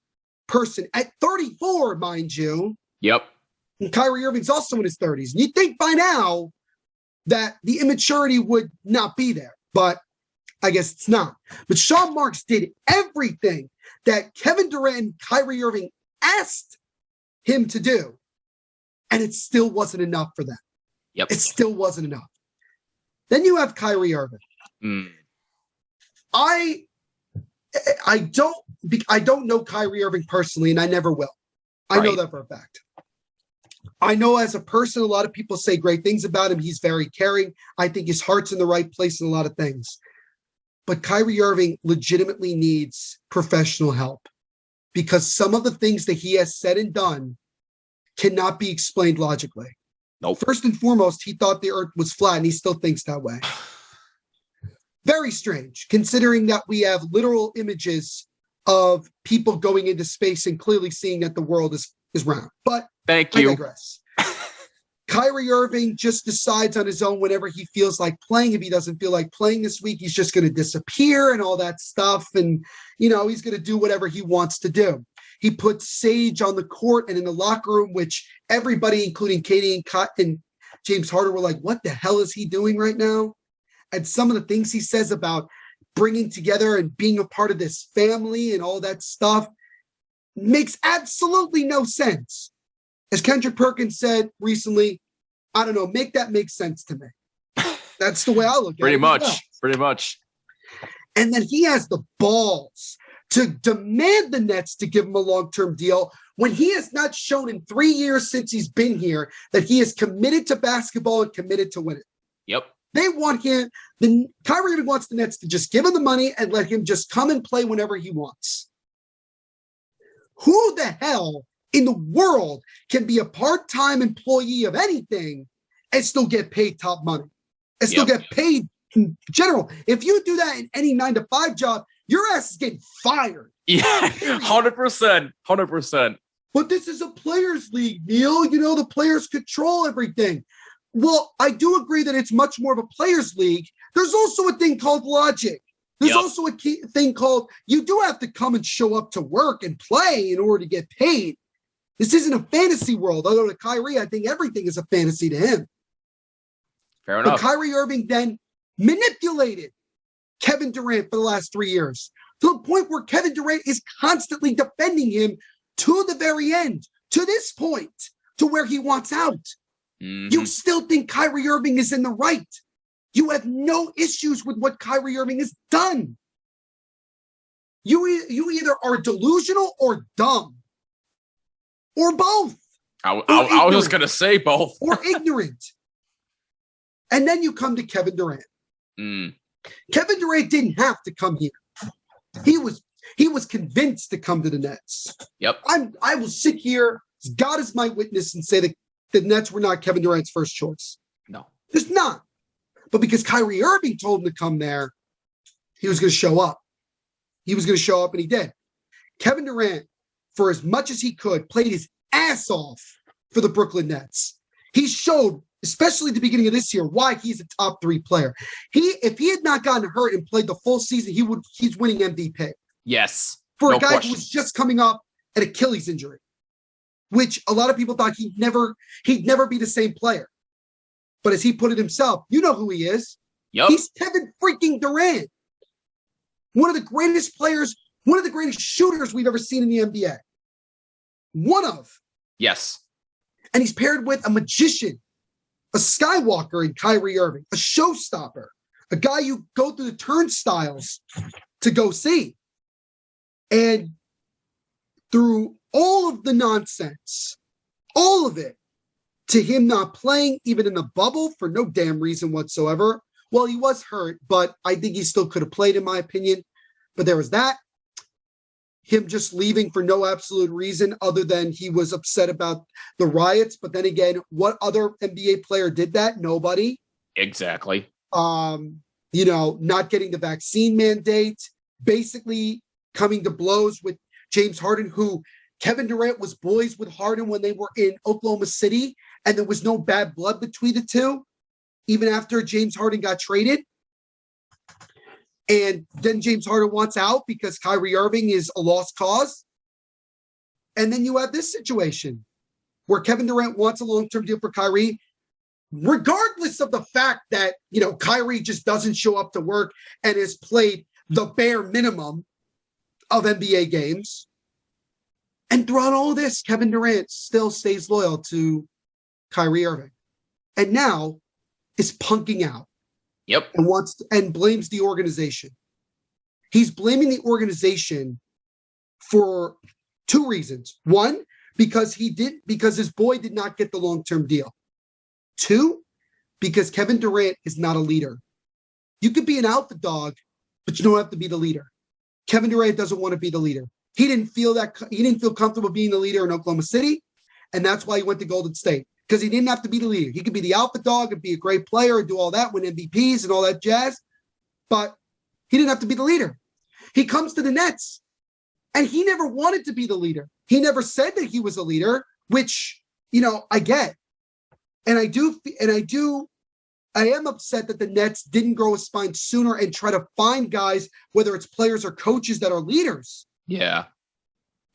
person at 34, mind you. Yep. And Kyrie Irving's also in his 30s. And you'd think by now that the immaturity would not be there, but I guess it's not. But Sean Marks did everything that Kevin Durant and Kyrie Irving asked him to do, and it still wasn't enough for them. Yep. It still wasn't enough. Then you have Kyrie Irving. I don't know Kyrie Irving personally, and I never will. I know that for a fact. I know as a person, a lot of people say great things about him. He's very caring. I think his heart's in the right place in a lot of things. But Kyrie Irving legitimately needs professional help because some of the things that he has said and done cannot be explained logically. Nope. First and foremost, he thought the earth was flat and he still thinks that way. Very strange, considering that we have literal images of people going into space and clearly seeing that the world is round. But thank you. I digress. Kyrie Irving just decides on his own whenever he feels like playing. If he doesn't feel like playing this week, he's just going to disappear and all that stuff. And, he's going to do whatever he wants to do. He puts Sage on the court and in the locker room, which everybody, including Katie and James Harden, were like, what the hell is he doing right now? And some of the things he says about bringing together and being a part of this family and all that stuff makes absolutely no sense. As Kendrick Perkins said recently, I don't know, make that make sense to me. That's the way I look at it. Pretty much. And then he has the balls to demand the Nets to give him a long-term deal when he has not shown in 3 years since he's been here that he is committed to basketball and committed to winning. Yep. They want him, Kyrie Irving wants the Nets to just give him the money and let him just come and play whenever he wants. Who the hell in the world can be a part-time employee of anything and still get paid top money and still get paid in general? If you do that in any 9-to-5 job, your ass is getting fired. Yeah, 100%. But this is a players' league, Neil. The players control everything. Well, I do agree that it's much more of a players' league. There's also a thing called logic. There's also a thing called you do have to come and show up to work and play in order to get paid. This isn't a fantasy world. Although to Kyrie, I think everything is a fantasy to him. Fair enough. But Kyrie Irving then manipulated Kevin Durant for the last 3 years to the point where Kevin Durant is constantly defending him to the very end, to this point, to where he wants out. Mm-hmm. You still think Kyrie Irving is in the right. You have no issues with what Kyrie Irving has done. You either are delusional or dumb. Or both. I was just going to say both. Or ignorant. And then you come to Kevin Durant. Kevin Durant didn't have to come here. He was convinced to come to the Nets. Yep. I will sit here, God is my witness, and say that the Nets were not Kevin Durant's first choice. No. Just not. But because Kyrie Irving told him to come there, he was going to show up. He was going to show up, and he did. Kevin Durant, for as much as he could, played his ass off for the Brooklyn Nets. He showed, especially at the beginning of this year, why he's a top 3 player. If he had not gotten hurt and played the full season, he's winning MVP. Yes. For a guy who was just coming off an Achilles injury, which a lot of people thought he'd never be the same player. But as he put it himself, you know who he is. Yep. He's Kevin freaking Durant. One of the greatest players, one of the greatest shooters we've ever seen in the NBA. One of. Yes. And he's paired with a magician, a Skywalker in Kyrie Irving, a showstopper, a guy you go through the turnstiles to go see. And through all of the nonsense, all of it, to him not playing even in the bubble for no damn reason whatsoever. Well, he was hurt, but I think he still could have played, in my opinion. But there was that. Him just leaving for no absolute reason other than he was upset about the riots. But then again, what other NBA player did that? Nobody. Exactly. Not getting the vaccine mandate, basically coming to blows with James Harden, who Kevin Durant was boys with Harden when they were in Oklahoma City, and there was no bad blood between the two, even after James Harden got traded. And then James Harden wants out because Kyrie Irving is a lost cause. And then you have this situation where Kevin Durant wants a long-term deal for Kyrie, regardless of the fact that, Kyrie just doesn't show up to work and has played the bare minimum of NBA games. And throughout all of this, Kevin Durant still stays loyal to Kyrie Irving. And now is punking out. Yep. And blames the organization. He's blaming the organization for 2 reasons. 1, because his boy did not get the long-term deal. 2, because Kevin Durant is not a leader. You could be an alpha dog, but you don't have to be the leader. Kevin Durant doesn't want to be the leader. He didn't feel comfortable being the leader in Oklahoma City, and that's why he went to Golden State. Because he didn't have to be the leader. He could be the alpha dog and be a great player and do all that, win MVPs and all that jazz. But he didn't have to be the leader. He comes to the Nets, and he never wanted to be the leader. He never said that he was a leader, which, I get. And I am upset that the Nets didn't grow a spine sooner and try to find guys, whether it's players or coaches, that are leaders. Yeah.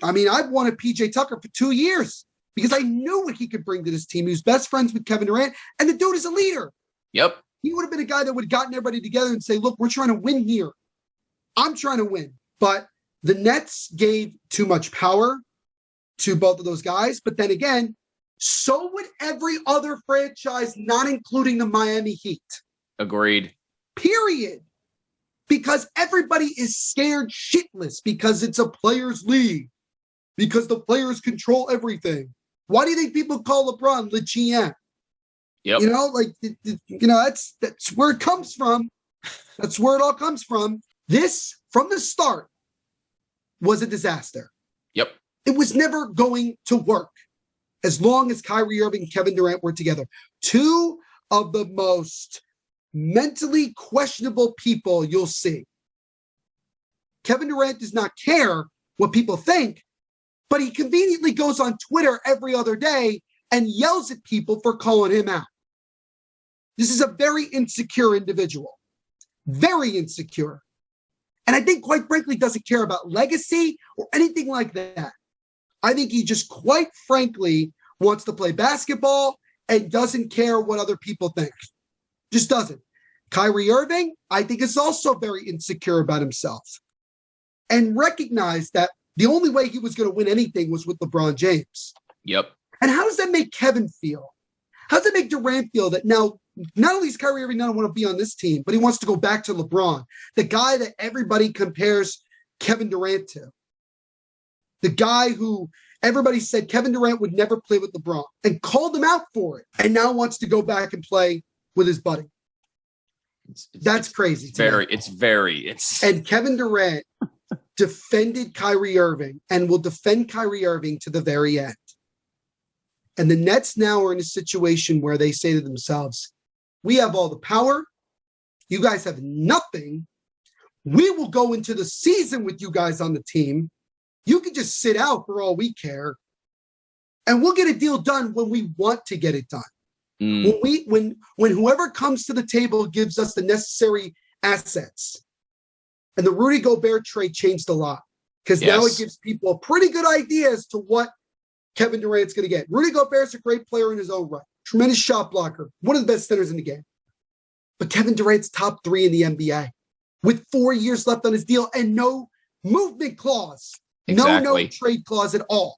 I mean, I've wanted PJ Tucker for 2 years. Because I knew what he could bring to this team. He was best friends with Kevin Durant, and the dude is a leader. Yep. He would have been a guy that would have gotten everybody together and say, look, we're trying to win here. I'm trying to win. But the Nets gave too much power to both of those guys. But then again, so would every other franchise, not including the Miami Heat. Agreed. Period. Because everybody is scared shitless because it's a players' league. Because the players control everything. Why do you think people call LeBron the GM? Yep. That's where it comes from. That's where it all comes from. This, from the start, was a disaster. Yep. It was never going to work as long as Kyrie Irving and Kevin Durant were together. 2 of the most mentally questionable people you'll see. Kevin Durant does not care what people think, but he conveniently goes on Twitter every other day and yells at people for calling him out. This is a very insecure individual. Very insecure. And I think, quite frankly, doesn't care about legacy or anything like that. I think he just, quite frankly, wants to play basketball and doesn't care what other people think. Just doesn't. Kyrie Irving, I think, is also very insecure about himself and recognized that the only way he was going to win anything was with LeBron James. Yep. And how does that make Kevin feel? How does it make Durant feel that now, not only does Kyrie Irving not want to be on this team, but he wants to go back to LeBron, the guy that everybody compares Kevin Durant to, the guy who everybody said Kevin Durant would never play with LeBron and called him out for it, and now wants to go back and play with his buddy. That's crazy. And Kevin Durant defended Kyrie Irving and will defend Kyrie Irving to the very end. And the Nets now are in a situation where they say to themselves, we have all the power, You guys have nothing. We will go into the season with you guys on the team. You can just sit out for all we care. And we'll get a deal done when we want to get it done. When whoever comes to the table gives us the necessary assets. And the Rudy Gobert trade changed a lot because now it gives people a pretty good idea as to what Kevin Durant's going to get. Rudy Gobert's a great player in his own right. Tremendous shot blocker. One of the best centers in the game. But Kevin Durant's top 3 in the NBA with 4 years left on his deal and no movement clause. Exactly. No trade clause at all.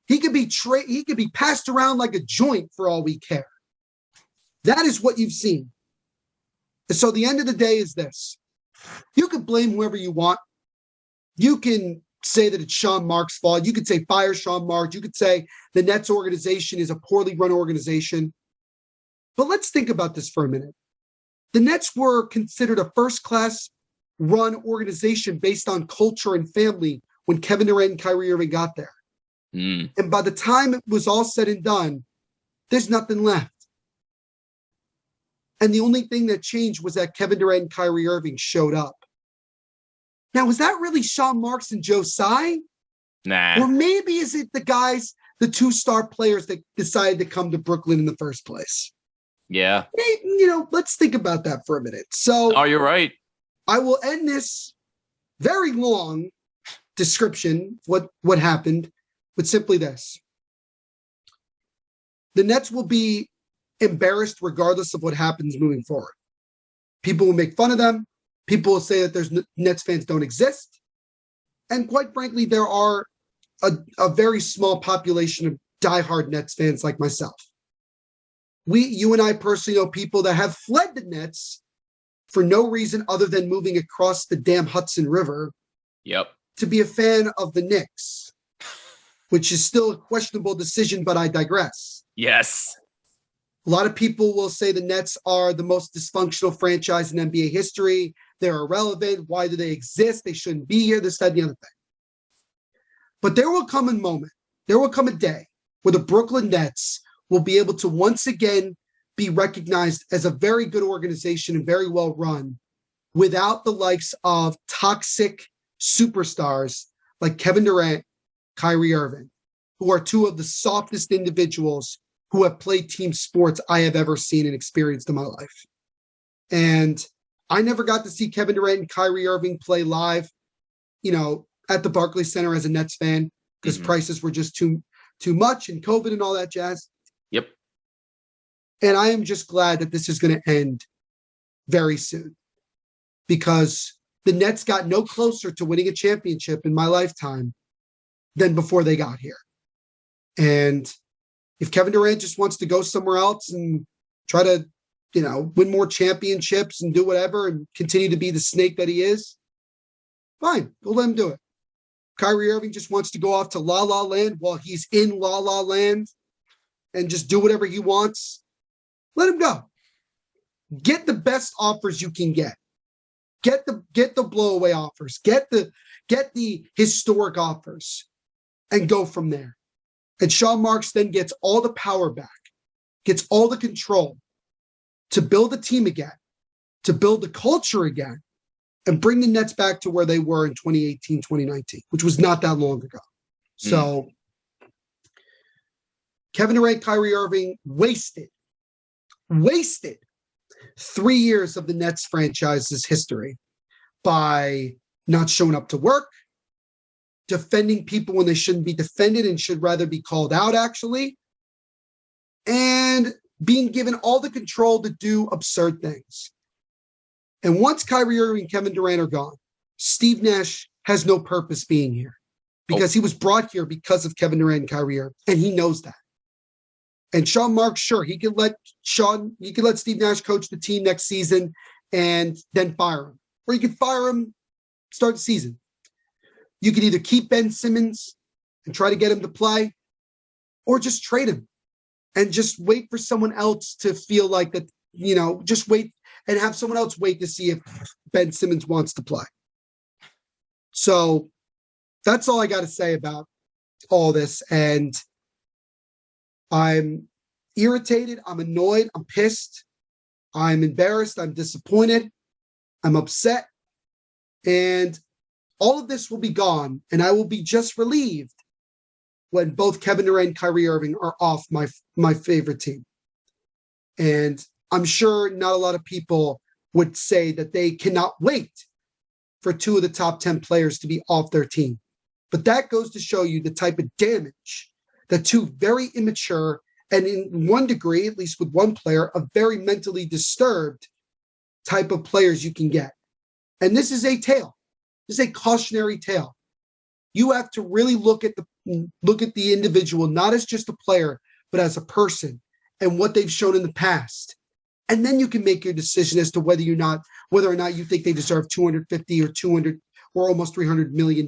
He could be passed around like a joint for all we care. That is what you've seen. And so the end of the day is this. You can blame whoever you want. You can say that it's Sean Marks' fault. You could say fire Sean Marks. You could say the Nets organization is a poorly run organization. But let's think about this for a minute. The Nets were considered a first-class run organization based on culture and family when Kevin Durant and Kyrie Irving got there. And by the time it was all said and done, there's nothing left. And the only thing that changed was that Kevin Durant and Kyrie Irving showed up. Now, was that really Sean Marks and Joe Tsai? Nah. Or maybe is it the guys, the 2-star players that decided to come to Brooklyn in the first place? Yeah. Let's think about that for a minute. So, oh, you're right. I will end this very long description, what happened, with simply this. The Nets will be embarrassed regardless of what happens moving forward. People will make fun of them. People will say that Nets fans don't exist. And quite frankly, there are a very small population of diehard Nets fans like myself. You and I personally know people that have fled the Nets for no reason other than moving across the damn Hudson River to be a fan of the Knicks, which is still a questionable decision, but I digress. Yes. A lot of people will say the Nets are the most dysfunctional franchise in NBA history. They're irrelevant. Why do they exist? They shouldn't be here, this, that, and the other thing. But there will come a moment, there will come a day where the Brooklyn Nets will be able to once again be recognized as a very good organization and very well run without the likes of toxic superstars like Kevin Durant, Kyrie Irving, who are two of the softest individuals who have played team sports I have ever seen and experienced in my life. And I never got to see Kevin Durant and Kyrie Irving play live, at the Barclays Center as a Nets fan because prices were just too much and COVID and all that jazz. Yep. And I am just glad that this is going to end very soon because the Nets got no closer to winning a championship in my lifetime than before they got here. And if Kevin Durant just wants to go somewhere else and try to, win more championships and do whatever and continue to be the snake that he is, fine, go let him do it. Kyrie Irving just wants to go off to La La Land while he's in La La Land and just do whatever he wants. Let him go. Get the best offers you can get. Get the blowaway offers. Get the historic offers and go from there. And Sean Marks then gets all the power back, gets all the control to build a team again, to build the culture again, and bring the Nets back to where they were in 2018, 2019, which was not that long ago. So Kevin Durant, Kyrie Irving wasted 3 years of the Nets franchise's history by not showing up to work, defending people when they shouldn't be defended and should rather be called out, actually, and being given all the control to do absurd things. And once Kyrie Irving and Kevin Durant are gone, Steve Nash has no purpose being here because he was brought here because of Kevin Durant and Kyrie Irving, and he knows that. And Sean Marks, sure, he could let Steve Nash coach the team next season and then fire him. Or you could fire him, start the season. You could either keep Ben Simmons and try to get him to play, or just trade him and just wait for someone else to feel like that, just wait and have someone else wait to see if Ben Simmons wants to play. So that's all I got to say about all this. And I'm irritated. I'm annoyed. I'm pissed. I'm embarrassed. I'm disappointed. I'm upset. And all of this will be gone. And I will be just relieved when both Kevin Durant and Kyrie Irving are off my favorite team. And I'm sure not a lot of people would say that they cannot wait for two of the top 10 players to be off their team. But that goes to show you the type of damage that two very immature and in one degree, at least with one player, a very mentally disturbed type of players you can get. And this is a tale. This is a cautionary tale. You have to really look at the individual, not as just a player, but as a person and what they've shown in the past. And then you can make your decision as to whether or not you think they deserve 250 or 200 or almost $300 million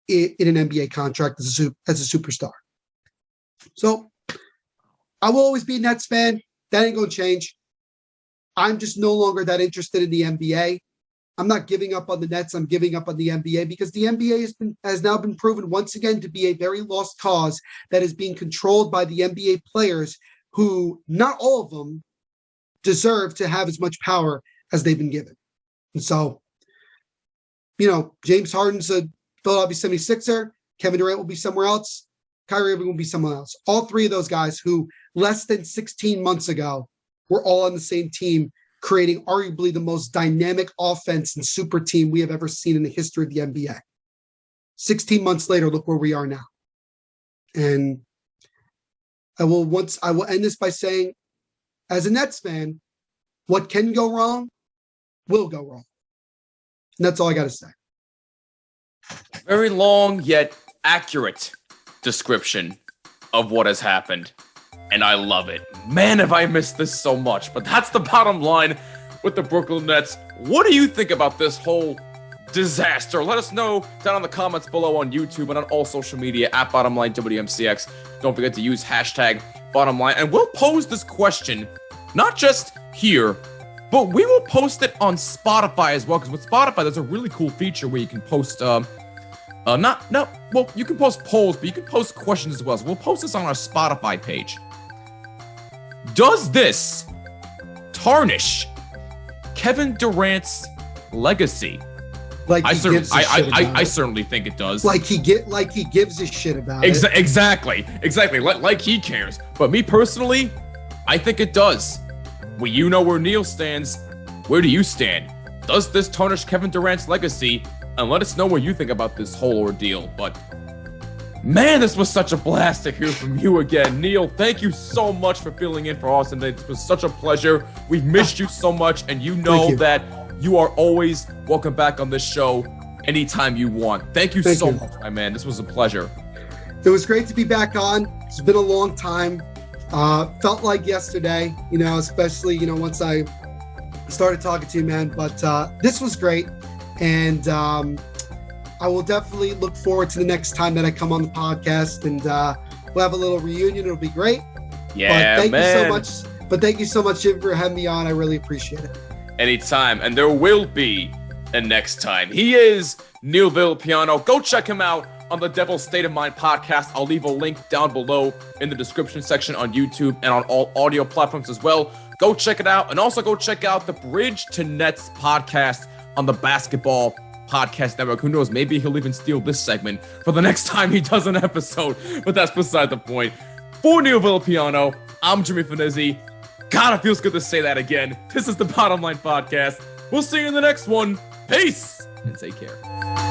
in an NBA contract as a superstar. So I will always be a Nets fan. That ain't going to change. I'm just no longer that interested in the NBA. I'm not giving up on the Nets. I'm giving up on the NBA because the NBA has now been proven once again to be a very lost cause that is being controlled by the NBA players who, not all of them, deserve to have as much power as they've been given. And so, James Harden's a Philadelphia 76er. Kevin Durant will be somewhere else. Kyrie Irving will be someone else. All three of those guys who less than 16 months ago were all on the same team, creating arguably the most dynamic offense and super team we have ever seen in the history of the NBA. 16 months later, look where we are now. And I will end this by saying, as a Nets fan, what can go wrong will go wrong. And that's all I got to say. Very long yet accurate description of what has happened. And I love it. Man, have I missed this so much. But that's the bottom line with the Brooklyn Nets. What do you think about this whole disaster? Let us know down in the comments below on YouTube and on all social media at BottomLineWMCX. Don't forget to use hashtag BottomLine. And we'll pose this question, not just here, but we will post it on Spotify as well. Because with Spotify, there's a really cool feature where you can post, you can post polls, but you can post questions as well. So we'll post this on our Spotify page. Does this tarnish Kevin Durant's legacy? I certainly think it does. Like he gives a shit about it. Exactly. Like he cares. But me personally, I think it does. Well, you know where Neil stands. Where do you stand? Does this tarnish Kevin Durant's legacy? And let us know what you think about this whole ordeal. But man, this was such a blast to hear from you again. Neil, thank you so much for filling in for Austin today. This was such a pleasure. We've missed you so much, and you know that you are always welcome back on this show anytime you want. Thank you so much, my man. This was a pleasure. It was great to be back on. It's been a long time. Felt like yesterday, especially, once I started talking to you, man. But this was great. And I will definitely look forward to the next time that I come on the podcast, and we'll have a little reunion. It'll be great. Yeah, thank you so much, Jim, for having me on. I really appreciate it. Anytime, and there will be a next time. He is Neil Villapiano. Go check him out on the Devil's State of Mind podcast. I'll leave a link down below in the description section on YouTube and on all audio platforms as well. Go check it out, and also go check out the Bridge to Nets podcast on the Basketball Podcast Network. Who knows? Maybe he'll even steal this segment for the next time he does an episode, but that's beside the point. For Neil Villapiano, I'm Jimmy Finizzi. God, it feels good to say that again. This is the Bottom Line Podcast. We'll see you in the next one. Peace, and take care.